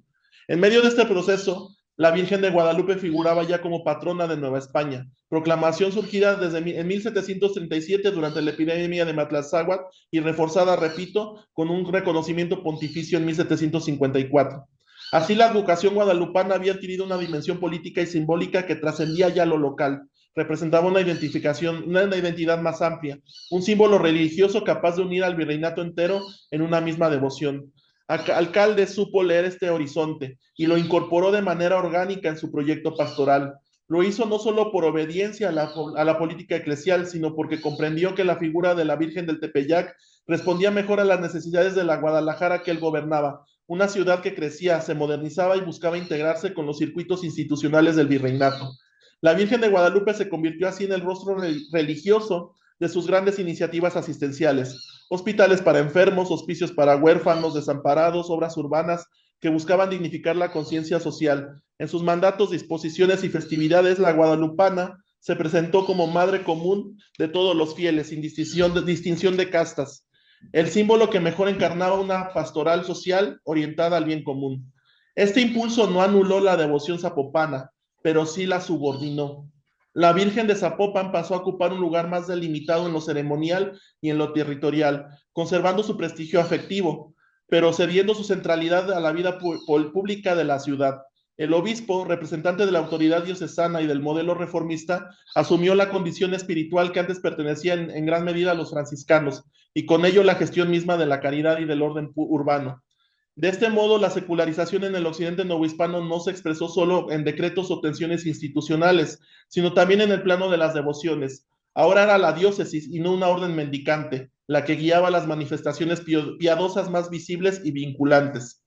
En medio de este proceso, la Virgen de Guadalupe figuraba ya como patrona de Nueva España, proclamación surgida desde en 1737 durante la epidemia de Matlalzagua y reforzada, repito, con un reconocimiento pontificio en 1754. Así la advocación guadalupana había adquirido una dimensión política y simbólica que trascendía ya lo local, representaba una identificación, una identidad más amplia, un símbolo religioso capaz de unir al virreinato entero en una misma devoción. Alcalde supo leer este horizonte y lo incorporó de manera orgánica en su proyecto pastoral. Lo hizo no solo por obediencia a la política eclesial, sino porque comprendió que la figura de la Virgen del Tepeyac respondía mejor a las necesidades de la Guadalajara que él gobernaba, una ciudad que crecía, se modernizaba y buscaba integrarse con los circuitos institucionales del virreinato. La Virgen de Guadalupe se convirtió así en el rostro religioso de sus grandes iniciativas asistenciales, hospitales para enfermos, hospicios para huérfanos, desamparados, obras urbanas que buscaban dignificar la conciencia social. En sus mandatos, disposiciones y festividades, la guadalupana se presentó como madre común de todos los fieles, sin distinción de castas. el símbolo que mejor encarnaba una pastoral social orientada al bien común. Este impulso no anuló la devoción zapopana, pero sí la subordinó. La Virgen de Zapopan pasó a ocupar un lugar más delimitado en lo ceremonial y en lo territorial, conservando su prestigio afectivo, pero cediendo su centralidad a la vida pública de la ciudad. El obispo, representante de la autoridad diocesana y del modelo reformista, asumió la condición espiritual que antes pertenecía en gran medida a los franciscanos, y con ello la gestión misma de la caridad y del orden urbano. De este modo, la secularización en el occidente novohispano no se expresó solo en decretos o tensiones institucionales, sino también en el plano de las devociones. Ahora era la diócesis y no una orden mendicante la que guiaba las manifestaciones piadosas más visibles y vinculantes.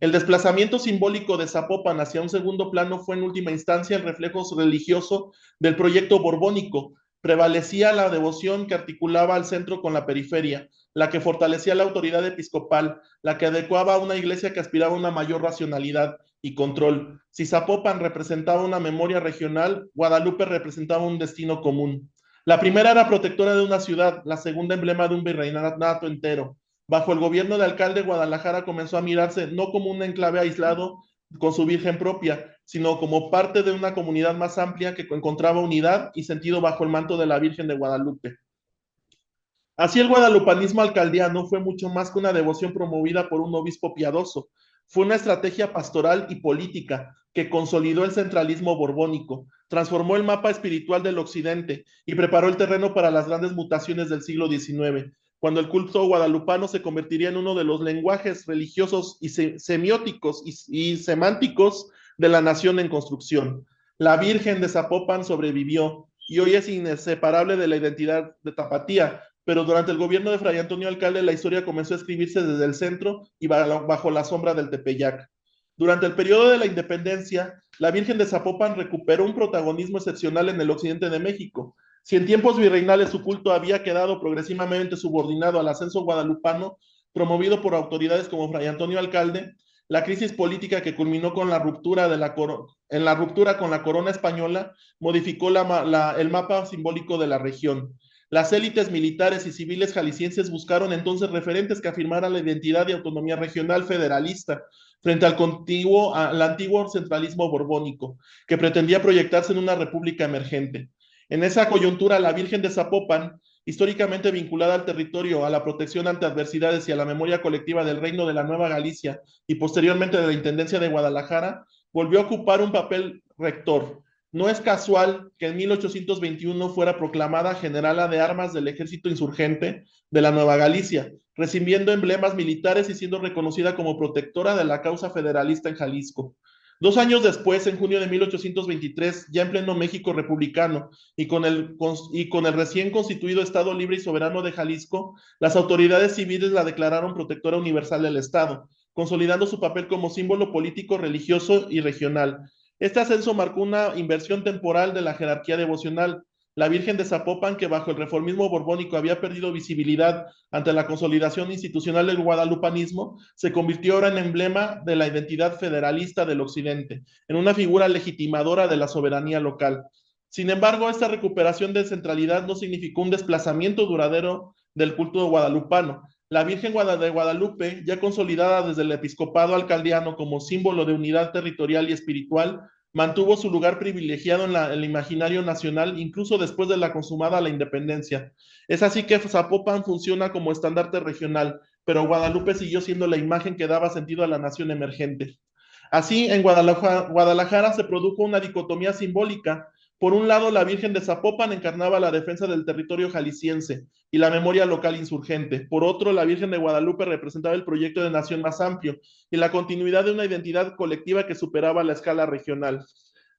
El desplazamiento simbólico de Zapopan hacia un segundo plano fue en última instancia el reflejo religioso del proyecto borbónico. Prevalecía la devoción que articulaba al centro con la periferia, la que fortalecía la autoridad episcopal, la que adecuaba a una iglesia que aspiraba a una mayor racionalidad y control. Si Zapopan representaba una memoria regional, Guadalupe representaba un destino común. La primera era protectora de una ciudad, la segunda emblema de un virreinato entero. Bajo el gobierno del alcalde, Guadalajara comenzó a mirarse no como un enclave aislado con su virgen propia, sino como parte de una comunidad más amplia que encontraba unidad y sentido bajo el manto de la Virgen de Guadalupe. Así el guadalupanismo alcaldiano fue mucho más que una devoción promovida por un obispo piadoso, fue una estrategia pastoral y política que consolidó el centralismo borbónico, transformó el mapa espiritual del occidente y preparó el terreno para las grandes mutaciones del siglo XIX, cuando el culto guadalupano se convertiría en uno de los lenguajes religiosos y semióticos y semánticos de la nación en construcción. La Virgen de Zapopan sobrevivió y hoy es inseparable de la identidad de Tapatía, pero durante el gobierno de Fray Antonio Alcalde la historia comenzó a escribirse desde el centro y bajo la sombra del Tepeyac. Durante el periodo de la independencia, la Virgen de Zapopan recuperó un protagonismo excepcional en el occidente de México. Si en tiempos virreinales su culto había quedado progresivamente subordinado al ascenso guadalupano, promovido por autoridades como Fray Antonio Alcalde, la crisis política que culminó con la ruptura, en la ruptura con la corona española modificó el mapa simbólico de la región. Las élites militares y civiles jaliscienses buscaron entonces referentes que afirmaran la identidad y autonomía regional federalista frente al antiguo centralismo borbónico, que pretendía proyectarse en una república emergente. En esa coyuntura, la Virgen de Zapopan, históricamente vinculada al territorio, a la protección ante adversidades y a la memoria colectiva del Reino de la Nueva Galicia y posteriormente de la Intendencia de Guadalajara, volvió a ocupar un papel rector. No es casual que en 1821 fuera proclamada generala de armas del ejército insurgente de la Nueva Galicia, recibiendo emblemas militares y siendo reconocida como protectora de la causa federalista en Jalisco. 2 años después, en junio de 1823, ya en pleno México republicano y con el recién constituido Estado Libre y Soberano de Jalisco, las autoridades civiles la declararon protectora universal del Estado, consolidando su papel como símbolo político, religioso y regional. Este ascenso marcó una inversión temporal de la jerarquía devocional. La Virgen de Zapopan, que bajo el reformismo borbónico había perdido visibilidad ante la consolidación institucional del guadalupanismo, se convirtió ahora en emblema de la identidad federalista del occidente, en una figura legitimadora de la soberanía local. Sin embargo, esta recuperación de centralidad no significó un desplazamiento duradero del culto guadalupano. La Virgen de Guadalupe, ya consolidada desde el episcopado alcaldiano como símbolo de unidad territorial y espiritual, mantuvo su lugar privilegiado en el imaginario nacional incluso después de la consumada la independencia. Es así que Zapopan funciona como estandarte regional, pero Guadalupe siguió siendo la imagen que daba sentido a la nación emergente. Así, en Guadalajara se produjo una dicotomía simbólica. Por un lado, la Virgen de Zapopan encarnaba la defensa del territorio jalisciense y la memoria local insurgente. Por otro, la Virgen de Guadalupe representaba el proyecto de nación más amplio y la continuidad de una identidad colectiva que superaba la escala regional.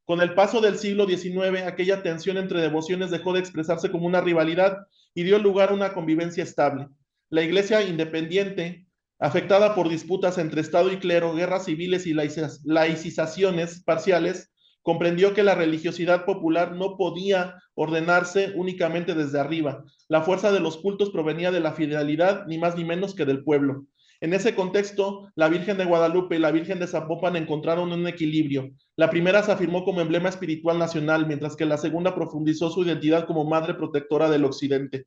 Con el paso del siglo XIX, aquella tensión entre devociones dejó de expresarse como una rivalidad y dio lugar a una convivencia estable. La Iglesia independiente, afectada por disputas entre Estado y clero, guerras civiles y laicizaciones parciales, comprendió que la religiosidad popular no podía ordenarse únicamente desde arriba. La fuerza de los cultos provenía de la fidelidad, ni más ni menos que del pueblo. En ese contexto, la Virgen de Guadalupe y la Virgen de Zapopan encontraron un equilibrio. La primera se afirmó como emblema espiritual nacional, mientras que la segunda profundizó su identidad como madre protectora del occidente.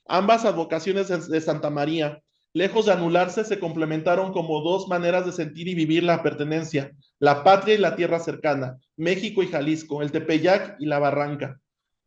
Ambas advocaciones de Santa María, lejos de anularse, se complementaron como dos maneras de sentir y vivir la pertenencia, la patria y la tierra cercana, México y Jalisco, el Tepeyac y la Barranca.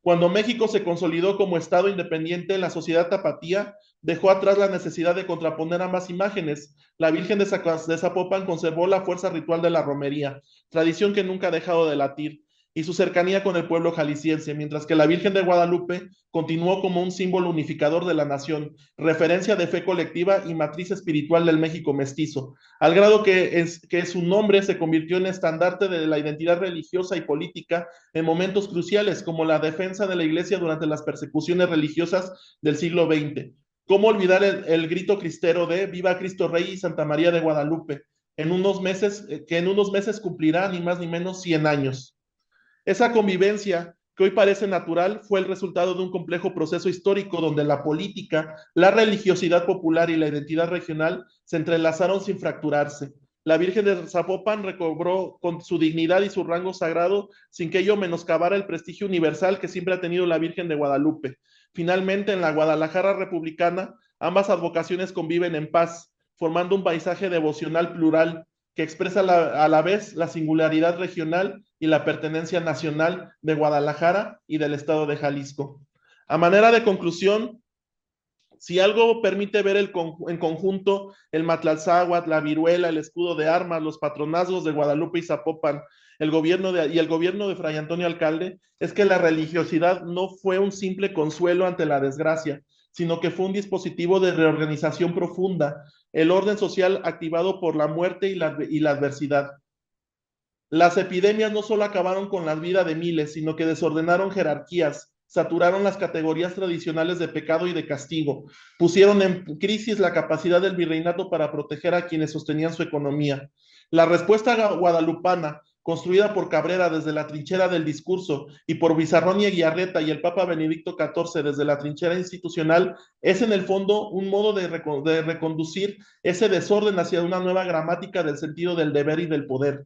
Cuando México se consolidó como Estado independiente, la sociedad tapatía dejó atrás la necesidad de contraponer ambas imágenes. La Virgen de Zapopan conservó la fuerza ritual de la romería, tradición que nunca ha dejado de latir, y su cercanía con el pueblo jalisciense, mientras que la Virgen de Guadalupe continuó como un símbolo unificador de la nación, referencia de fe colectiva y matriz espiritual del México mestizo, al grado que su nombre se convirtió en estandarte de la identidad religiosa y política en momentos cruciales, como la defensa de la Iglesia durante las persecuciones religiosas del siglo XX. ¿Cómo olvidar el grito cristero de Viva Cristo Rey y Santa María de Guadalupe, que en unos meses cumplirá ni más ni menos 100 años? Esa convivencia que hoy parece natural fue el resultado de un complejo proceso histórico donde la política, la religiosidad popular y la identidad regional se entrelazaron sin fracturarse. La Virgen de Zapopan recobró con su dignidad y su rango sagrado sin que ello menoscabara el prestigio universal que siempre ha tenido la Virgen de Guadalupe. Finalmente, en la Guadalajara republicana, ambas advocaciones conviven en paz, formando un paisaje devocional plural que expresa a la vez la singularidad regional y la pertenencia nacional de Guadalajara y del estado de Jalisco. A manera de conclusión, si algo permite ver en conjunto el Matlalzáhuatl, la viruela, el escudo de armas, los patronazgos de Guadalupe y Zapopan, el gobierno de Fray Antonio Alcalde, es que la religiosidad no fue un simple consuelo ante la desgracia, sino que fue un dispositivo de reorganización profunda, el orden social activado por la muerte y la adversidad. Las epidemias no solo acabaron con la vida de miles, sino que desordenaron jerarquías, saturaron las categorías tradicionales de pecado y de castigo, pusieron en crisis la capacidad del virreinato para proteger a quienes sostenían su economía. La respuesta guadalupana, construida por Cabrera desde la trinchera del discurso y por Bizarrón y Eguiarreta y el Papa Benedicto XIV desde la trinchera institucional, es en el fondo un modo de reconducir ese desorden hacia una nueva gramática del sentido del deber y del poder.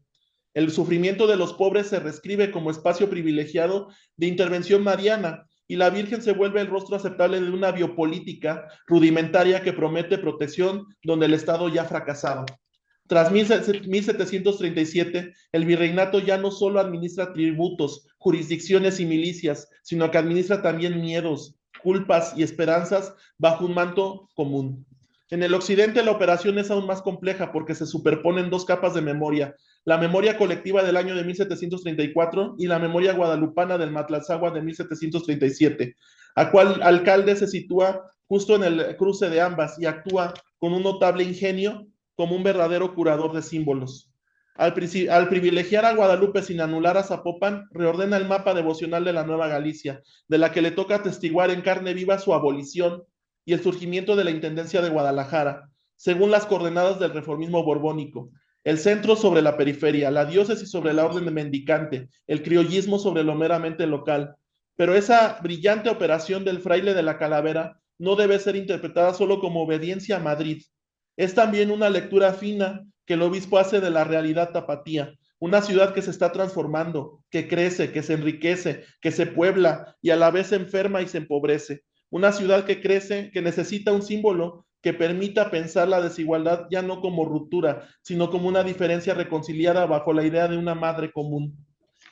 El sufrimiento de los pobres se reescribe como espacio privilegiado de intervención mariana y la Virgen se vuelve el rostro aceptable de una biopolítica rudimentaria que promete protección donde el Estado ya ha fracasado. Tras 1737, el virreinato ya no solo administra tributos, jurisdicciones y milicias, sino que administra también miedos, culpas y esperanzas bajo un manto común. En el occidente la operación es aún más compleja porque se superponen dos capas de memoria, la memoria colectiva del año de 1734 y la memoria guadalupana del Matlalzáhuatl de 1737, a cual alcalde se sitúa justo en el cruce de ambas y actúa con un notable ingenio como un verdadero curador de símbolos. Al privilegiar a Guadalupe sin anular a Zapopan, reordena el mapa devocional de la Nueva Galicia, de la que le toca atestiguar en carne viva su abolición y el surgimiento de la Intendencia de Guadalajara, según las coordenadas del reformismo borbónico. El centro sobre la periferia, la diócesis sobre la orden de mendicante, el criollismo sobre lo meramente local. Pero esa brillante operación del fraile de la calavera no debe ser interpretada solo como obediencia a Madrid. Es también una lectura fina que el obispo hace de la realidad tapatía, una ciudad que se está transformando, que crece, que se enriquece, que se puebla y a la vez se enferma y se empobrece. Una ciudad que crece, que necesita un símbolo que permita pensar la desigualdad ya no como ruptura, sino como una diferencia reconciliada bajo la idea de una madre común.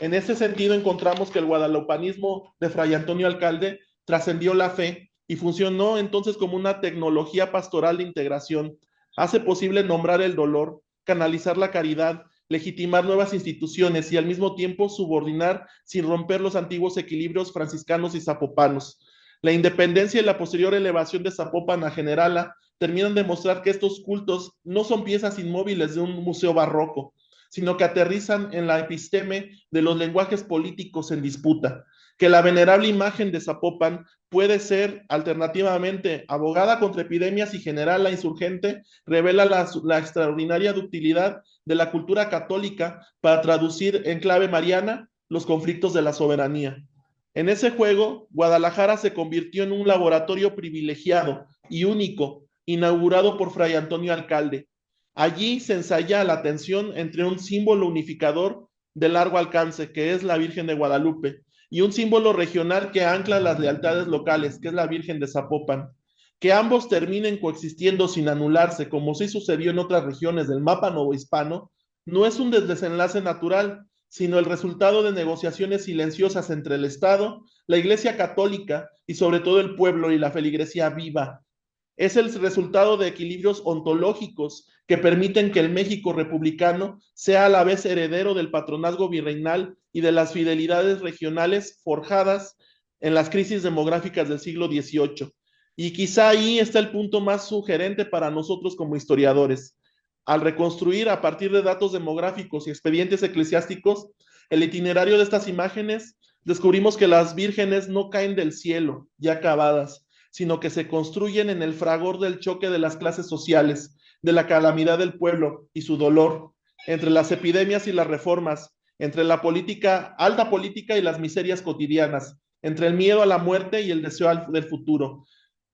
En ese sentido encontramos que el guadalupanismo de Fray Antonio Alcalde trascendió la fe y funcionó entonces como una tecnología pastoral de integración. Hace posible nombrar el dolor, canalizar la caridad, legitimar nuevas instituciones y al mismo tiempo subordinar sin romper los antiguos equilibrios franciscanos y zapopanos. La independencia y la posterior elevación de Zapopan a Generala terminan de mostrar que estos cultos no son piezas inmóviles de un museo barroco, sino que aterrizan en la episteme de los lenguajes políticos en disputa, que la venerable imagen de Zapopan puede ser alternativamente abogada contra epidemias y Generala insurgente, revela la extraordinaria ductilidad de la cultura católica para traducir en clave mariana los conflictos de la soberanía. En ese juego, Guadalajara se convirtió en un laboratorio privilegiado y único, inaugurado por Fray Antonio Alcalde. Allí se ensaya la tensión entre un símbolo unificador de largo alcance, que es la Virgen de Guadalupe, y un símbolo regional que ancla las lealtades locales, que es la Virgen de Zapopan. Que ambos terminen coexistiendo sin anularse, como sí sucedió en otras regiones del mapa novohispano, no es un desenlace natural, sino el resultado de negociaciones silenciosas entre el Estado, la Iglesia Católica y sobre todo el pueblo y la feligresía viva. Es el resultado de equilibrios ontológicos que permiten que el México republicano sea a la vez heredero del patronazgo virreinal y de las fidelidades regionales forjadas en las crisis demográficas del siglo XVIII. Y quizá ahí está el punto más sugerente para nosotros como historiadores. Al reconstruir a partir de datos demográficos y expedientes eclesiásticos el itinerario de estas imágenes, descubrimos que las vírgenes no caen del cielo ya acabadas, sino que se construyen en el fragor del choque de las clases sociales, de la calamidad del pueblo y su dolor, entre las epidemias y las reformas, entre la política, alta política y las miserias cotidianas, entre el miedo a la muerte y el deseo del futuro.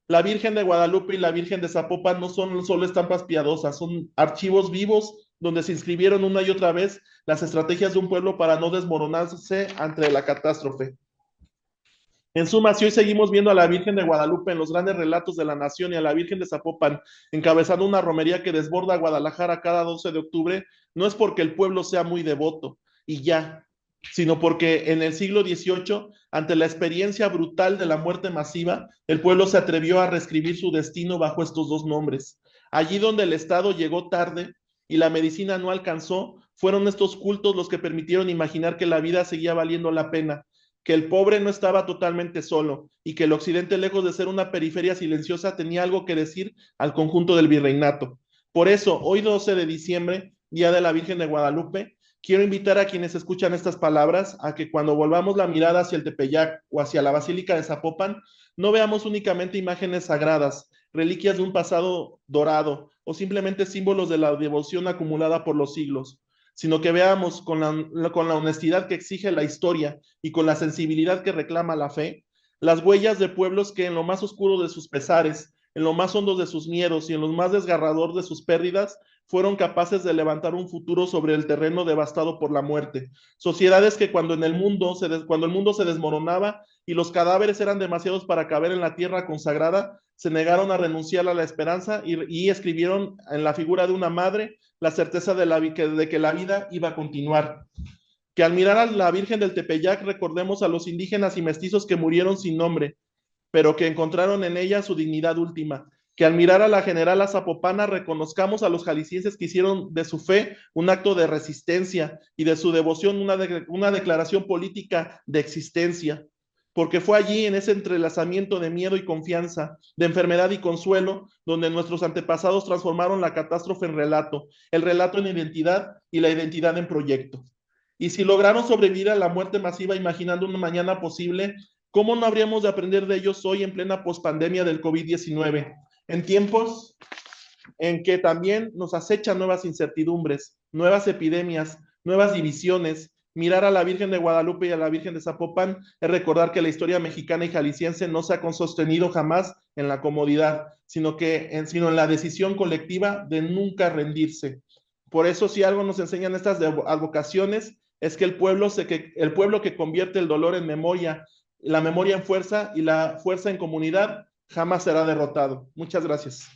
La Virgen de Guadalupe y la Virgen de Zapopan no son solo estampas piadosas, son archivos vivos donde se inscribieron una y otra vez las estrategias de un pueblo para no desmoronarse ante la catástrofe. En suma, si hoy seguimos viendo a la Virgen de Guadalupe en los grandes relatos de la nación y a la Virgen de Zapopan encabezando una romería que desborda Guadalajara cada 12 de octubre, no es porque el pueblo sea muy devoto y ya, sino porque en el siglo XVIII, ante la experiencia brutal de la muerte masiva, el pueblo se atrevió a reescribir su destino bajo estos dos nombres. Allí donde el Estado llegó tarde y la medicina no alcanzó, fueron estos cultos los que permitieron imaginar que la vida seguía valiendo la pena, que el pobre no estaba totalmente solo y que el occidente, lejos de ser una periferia silenciosa, tenía algo que decir al conjunto del virreinato. Por eso, hoy 12 de diciembre, Día de la Virgen de Guadalupe, quiero invitar a quienes escuchan estas palabras a que cuando volvamos la mirada hacia el Tepeyac o hacia la Basílica de Zapopan, no veamos únicamente imágenes sagradas, reliquias de un pasado dorado o simplemente símbolos de la devoción acumulada por los siglos, sino que veamos con la honestidad que exige la historia y con la sensibilidad que reclama la fe, las huellas de pueblos que en lo más oscuro de sus pesares, en lo más hondo de sus miedos y en lo más desgarrador de sus pérdidas, fueron capaces de levantar un futuro sobre el terreno devastado por la muerte. Sociedades que cuando el mundo se desmoronaba y los cadáveres eran demasiados para caber en la tierra consagrada, se negaron a renunciar a la esperanza y escribieron en la figura de una madre la certeza de que la vida iba a continuar. Que al mirar a la Virgen del Tepeyac recordemos a los indígenas y mestizos que murieron sin nombre, pero que encontraron en ella su dignidad última. Que al mirar a la generala zapopana reconozcamos a los jaliscienses que hicieron de su fe un acto de resistencia y de su devoción una declaración política de existencia, porque fue allí en ese entrelazamiento de miedo y confianza, de enfermedad y consuelo, donde nuestros antepasados transformaron la catástrofe en relato, el relato en identidad y la identidad en proyecto. Y si lograron sobrevivir a la muerte masiva imaginando una mañana posible, ¿cómo no habríamos de aprender de ellos hoy en plena pospandemia del COVID-19? En tiempos en que también nos acechan nuevas incertidumbres, nuevas epidemias, nuevas divisiones. Mirar a la Virgen de Guadalupe y a la Virgen de Zapopan es recordar que la historia mexicana y jalisciense no se ha sostenido jamás en la comodidad, sino en la decisión colectiva de nunca rendirse. Por eso, si algo nos enseñan estas advocaciones, es que el pueblo que convierte el dolor en memoria, la memoria en fuerza y la fuerza en comunidad, jamás será derrotado. Muchas gracias.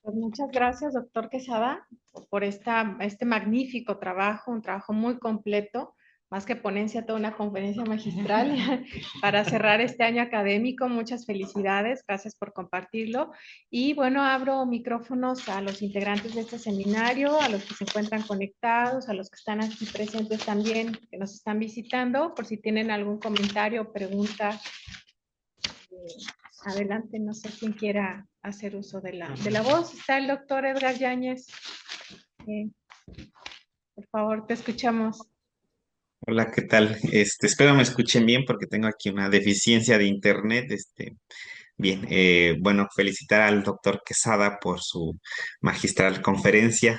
Pues muchas gracias, doctor Quesada, por este magnífico trabajo, un trabajo muy completo, más que ponencia, toda una conferencia magistral para cerrar este año académico. Muchas felicidades, gracias por compartirlo. Y bueno, abro micrófonos a los integrantes de este seminario, a los que se encuentran conectados, a los que están aquí presentes también, que nos están visitando, por si tienen algún comentario o pregunta. Adelante, no sé quién quiera hacer uso de la voz. Está el doctor Edgar Yáñez. Por favor, te escuchamos. Hola, ¿qué tal? Espero me escuchen bien porque tengo aquí una deficiencia de internet. Bien, bueno, felicitar al doctor Quesada por su magistral conferencia.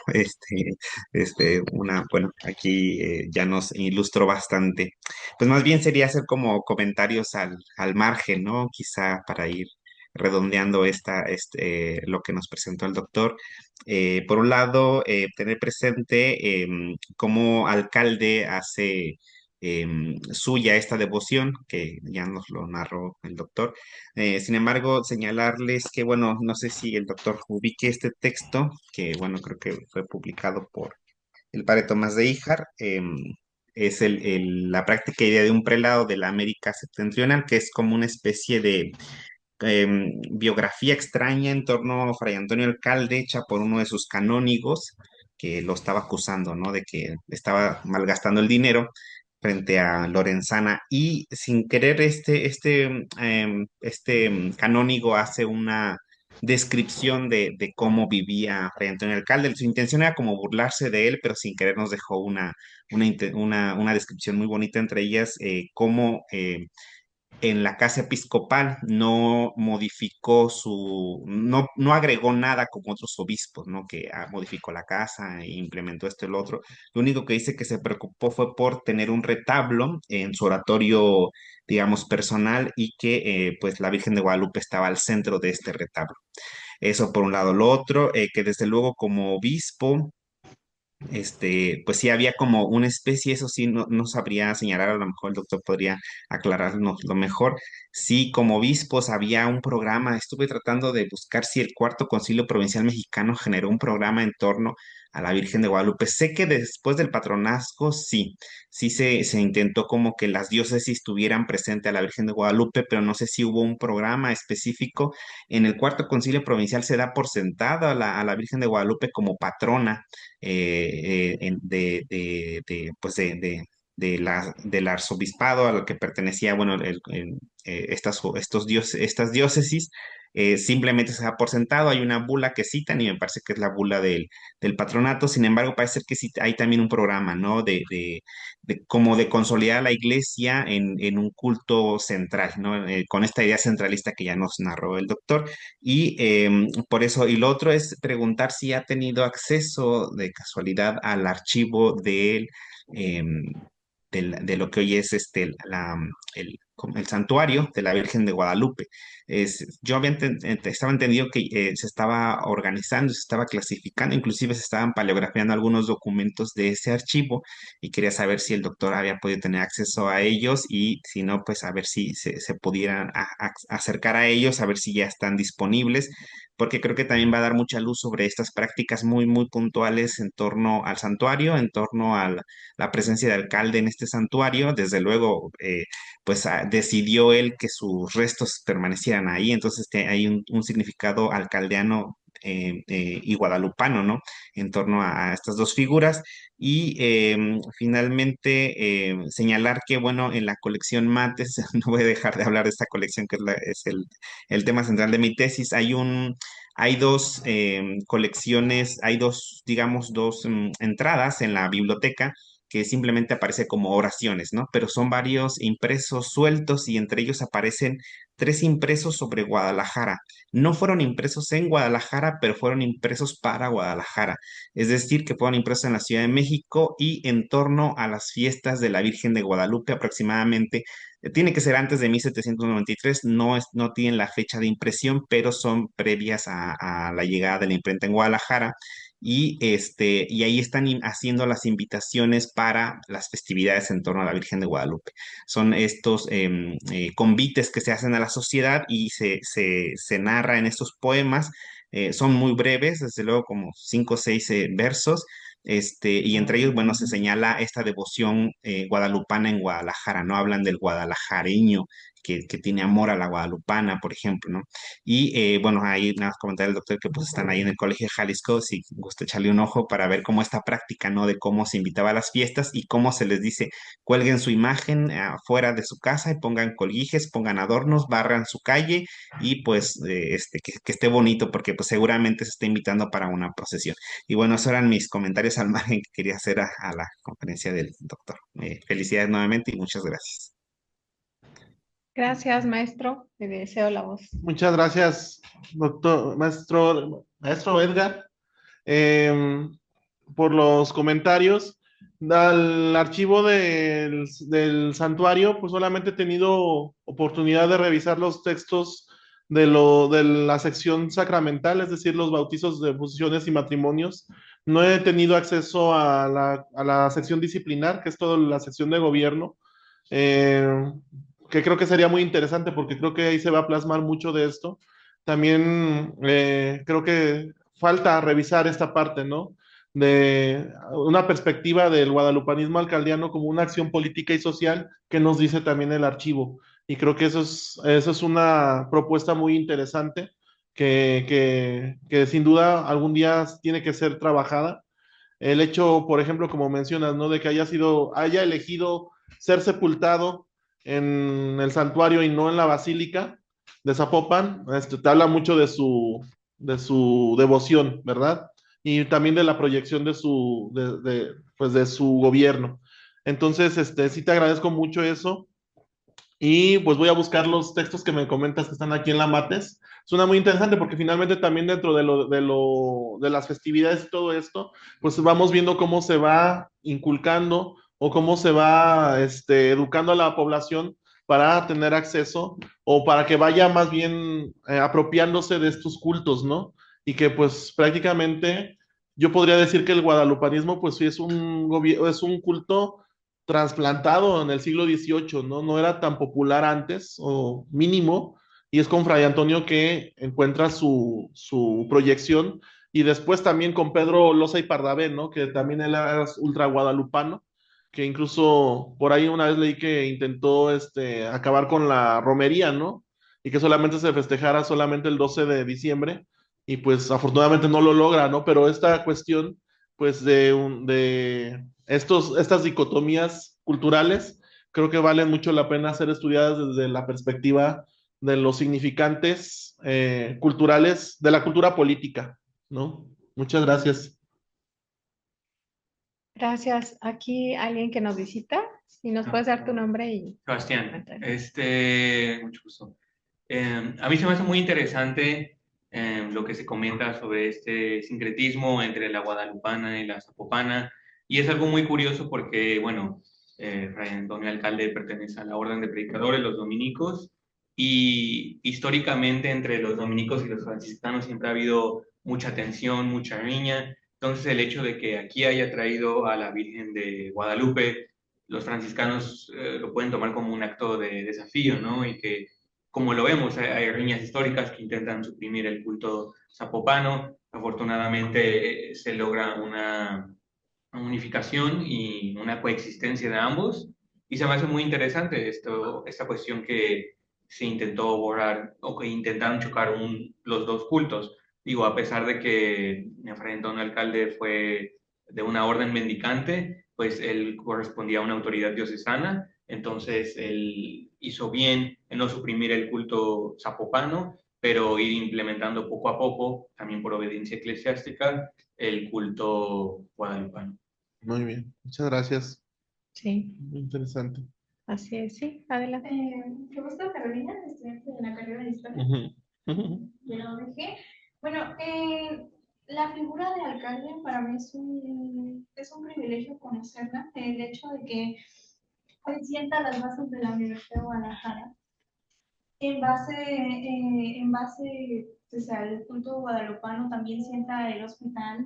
Bueno, aquí ya nos ilustró bastante. Pues más bien sería hacer como comentarios al margen, ¿no? Quizá para ir redondeando lo que nos presentó el doctor. Por un lado, tener presente cómo alcalde hace suya esta devoción, que ya nos lo narró el doctor. Sin embargo, señalarles que, bueno, no sé si el doctor ubique este texto, que, bueno, creo que fue publicado por el padre Tomás de Híjar. Es la práctica idea de un prelado de la América septentrional, que es como una especie de biografía extraña en torno a Fray Antonio Alcalde, hecha por uno de sus canónigos, que lo estaba acusando, ¿no? De que estaba malgastando el dinero frente a Lorenzana, y sin querer canónigo hace una descripción de cómo vivía Fray Antonio Alcalde. Su intención era como burlarse de él, pero sin querer nos dejó una descripción muy bonita, entre ellas cómo en la casa episcopal no modificó no agregó nada como otros obispos, ¿no? Que modificó la casa e implementó esto y lo otro. Lo único que dice que se preocupó fue por tener un retablo en su oratorio, digamos, personal, y que pues la Virgen de Guadalupe estaba al centro de este retablo. Eso por un lado. Lo otro, que desde luego como obispo, pues sí había como una especie, eso sí, no sabría señalar, a lo mejor el doctor podría aclararnos lo mejor. Sí, como obispos había un programa, estuve tratando de buscar si el Cuarto Concilio Provincial Mexicano generó un programa en torno a la Virgen de Guadalupe. Sé que después del patronazgo, sí se intentó como que las diócesis tuvieran presente a la Virgen de Guadalupe, pero no sé si hubo un programa específico. En el Cuarto Concilio Provincial se da por sentado a la Virgen de Guadalupe como patrona pues del arzobispado al que pertenecía, bueno, estas diócesis. Simplemente se da por sentado, hay una bula que citan y me parece que es la bula del patronato. Sin embargo, parece que sí hay también un programa, ¿no? Como de consolidar la iglesia en un culto central, ¿no? Con esta idea centralista que ya nos narró el doctor. Y por eso, y lo otro es preguntar si ha tenido acceso de casualidad al archivo em, de lo que hoy es como el santuario de la Virgen de Guadalupe. Yo estaba entendido que se estaba organizando, se estaba clasificando, inclusive se estaban paleografiando algunos documentos de ese archivo, y quería saber si el doctor había podido tener acceso a ellos, y si no, pues a ver si se pudieran acercar a ellos, a ver si ya están disponibles, porque creo que también va a dar mucha luz sobre estas prácticas muy, muy puntuales en torno al santuario, en torno a la presencia de alcalde en este santuario. Desde luego, pues decidió él que sus restos permanecieran ahí, entonces hay un significado alcaldeano y guadalupano, ¿no? En torno a estas dos figuras. Y finalmente señalar que, bueno, en la colección Mates, no voy a dejar de hablar de esta colección, que es el tema central de mi tesis. Hay dos colecciones, hay dos, digamos, dos entradas en la biblioteca que simplemente aparece como oraciones, ¿no? Pero son varios impresos sueltos, y entre ellos aparecen tres impresos sobre Guadalajara. No fueron impresos en Guadalajara, pero fueron impresos para Guadalajara. Es decir, que fueron impresos en la Ciudad de México y en torno a las fiestas de la Virgen de Guadalupe aproximadamente. Tiene que ser antes de 1793, no tienen la fecha de impresión, pero son previas a la llegada de la imprenta en Guadalajara. Y ahí están haciendo las invitaciones para las festividades en torno a la Virgen de Guadalupe. Son estos convites que se hacen a la sociedad, y se narra en estos poemas. Son muy breves, desde luego como 5 o 6 versos. Y entre ellos, bueno, se señala esta devoción guadalupana en Guadalajara, ¿no? Hablan del guadalajareño que tiene amor a la guadalupana, por ejemplo, ¿no? Y bueno, ahí nada más comentar el doctor que pues están ahí en el Colegio de Jalisco, si gusta echarle un ojo para ver cómo esta práctica, ¿no? De cómo se invitaba a las fiestas y cómo se les dice: cuelguen su imagen afuera de su casa y pongan colguijes, pongan adornos, barran su calle, y pues que esté bonito, porque pues seguramente se está invitando para una procesión. Y bueno, esos eran mis comentarios al margen que quería hacer a la conferencia del doctor. Felicidades nuevamente y muchas gracias. Gracias, maestro. Le deseo la voz. Muchas gracias, maestro Edgar, em, por los comentarios. Al archivo del santuario, pues solamente he tenido oportunidad de revisar los textos de la sección sacramental, es decir, los bautizos de fusiones y matrimonios. No he tenido acceso a la sección disciplinar, que es toda la sección de gobierno, eh, que creo que sería muy interesante porque creo que ahí se va a plasmar mucho de esto. También creo que falta revisar esta parte, ¿no? De una perspectiva del guadalupanismo alcaldiano como una acción política y social que nos dice también el archivo. Y creo que eso es una propuesta muy interesante que sin duda algún día tiene que ser trabajada. El hecho, por ejemplo, como mencionas, ¿no? De que haya elegido ser sepultado en el santuario y no en la basílica de Zapopan, te habla mucho de su devoción, ¿verdad? Y también de la proyección pues de su gobierno. Entonces, sí te agradezco mucho eso. Y pues voy a buscar los textos que me comentas que están aquí en la Mates. Suena muy interesante porque finalmente también dentro de las festividades y todo esto, pues vamos viendo cómo se va inculcando o cómo se va educando a la población para tener acceso o para que vaya más bien apropiándose de estos cultos, ¿no? Y que pues prácticamente yo podría decir que el guadalupanismo pues sí es un culto trasplantado en el siglo XVIII, ¿no? No era tan popular antes, o mínimo, y es con Fray Antonio que encuentra su proyección, y después también con Pedro Loza y Pardavé, ¿no? Que también él era ultra guadalupano, que incluso por ahí una vez leí que intentó acabar con la romería, ¿no? Y que solamente se festejara solamente el 12 de diciembre, y pues afortunadamente no lo logra, ¿no? Pero esta cuestión, pues estas dicotomías culturales creo que valen mucho la pena ser estudiadas desde la perspectiva de los significantes culturales, de la cultura política, ¿no? Muchas gracias. Gracias. Aquí alguien que nos visita. Si nos puedes dar tu nombre y Sebastián, comentario. mucho gusto. A mí se me hace muy interesante lo que se comenta sobre este sincretismo entre la guadalupana y la zapopana, y es algo muy curioso porque, bueno, Fray Antonio Alcalde pertenece a la Orden de Predicadores, los dominicos, y históricamente entre los dominicos y los franciscanos siempre ha habido mucha tensión, mucha riña. Entonces el hecho de que aquí haya traído a la Virgen de Guadalupe, los franciscanos lo pueden tomar como un acto de desafío, ¿no? Y que, como lo vemos, hay riñas históricas que intentan suprimir el culto zapopano. Afortunadamente se logra una unificación y una coexistencia de ambos. Y se me hace muy interesante esta cuestión que se intentó borrar o que intentaron chocar los dos cultos. Digo, a pesar de que Fray Antonio Alcalde fue de una orden mendicante, pues él correspondía a una autoridad diocesana, entonces él hizo bien en no suprimir el culto zapopano, pero ir implementando poco a poco, también por obediencia eclesiástica, el culto guadalupano. Muy bien, muchas gracias. Sí, Muy interesante. así es. Sí, adelante. Qué gusto, Carolina, estudiante de la carrera de Historia Ujú, ujú. de la ONG. Bueno, la figura de alcalde para mí es un privilegio conocerla. El hecho de que hoy sienta las bases de la Universidad de Guadalajara en base pues, al culto guadalupano, también sienta el hospital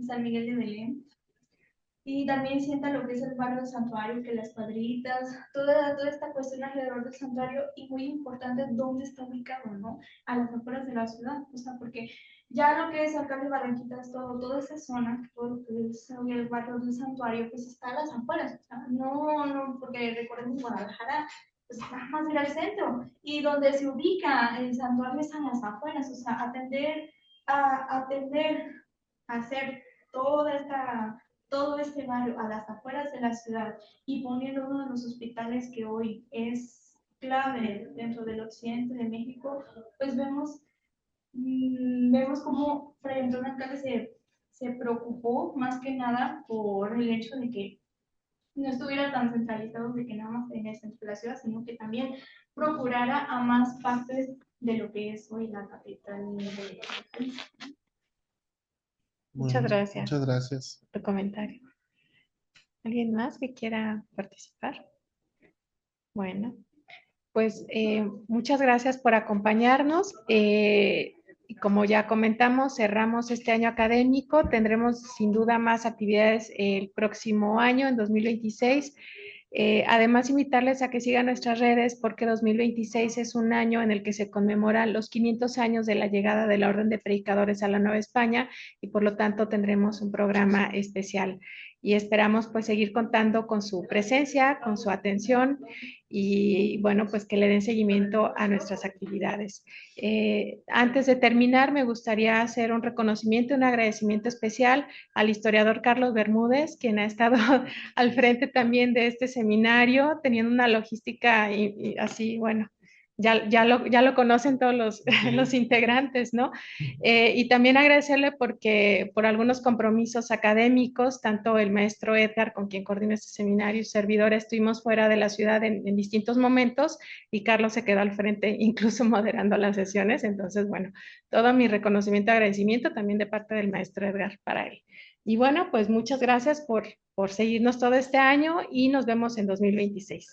San Miguel de Belén. Y también sienta lo que es el barrio del santuario, que las cuadritas, toda esta cuestión alrededor del santuario y muy importante dónde está ubicado, ¿no? A las afueras de la ciudad, o sea, porque ya lo que es Alcalde de Barranquitas, toda esa zona, todo lo que es el barrio del santuario, pues está a las afueras, o sea, no, porque recordemos Guadalajara, pues nada más ir al centro, y donde se ubica el santuario es a las afueras, o sea, atender a hacer toda esta todo este barrio a las afueras de la ciudad y poniendo uno de los hospitales que hoy es clave dentro del occidente de México, pues vemos cómo Fray Antonio Alcalde se preocupó más que nada por el hecho de que no estuviera tan centralizado, de que nada más en el centro de la ciudad, sino que también procurara a más partes de lo que es hoy la capital del país. Muchas gracias Muchas gracias. por tu comentario. ¿Alguien más que quiera participar? Bueno, Pues muchas gracias por acompañarnos. Y como ya comentamos, cerramos este año académico. Tendremos sin duda más actividades el próximo año, en 2026. Además, invitarles a que sigan nuestras redes porque 2026 es un año en el que se conmemoran los 500 años de la llegada de la Orden de Predicadores a la Nueva España y por lo tanto tendremos un programa especial. Y esperamos pues seguir contando con su presencia, con su atención y bueno, pues que le den seguimiento a nuestras actividades. Antes de terminar, me gustaría hacer un reconocimiento, un agradecimiento especial al historiador Carlos Bermúdez, quien ha estado al frente también de este seminario, teniendo una logística y así, bueno, ya lo conocen todos los integrantes, ¿no? Y también agradecerle porque por algunos compromisos académicos, tanto el maestro Edgar, con quien coordina este seminario, y servidor, estuvimos fuera de la ciudad en distintos momentos y Carlos se quedó al frente, incluso moderando las sesiones. Entonces, bueno, todo mi reconocimiento y agradecimiento también de parte del maestro Edgar para él. Y bueno, pues muchas gracias por seguirnos todo este año y nos vemos en 2026.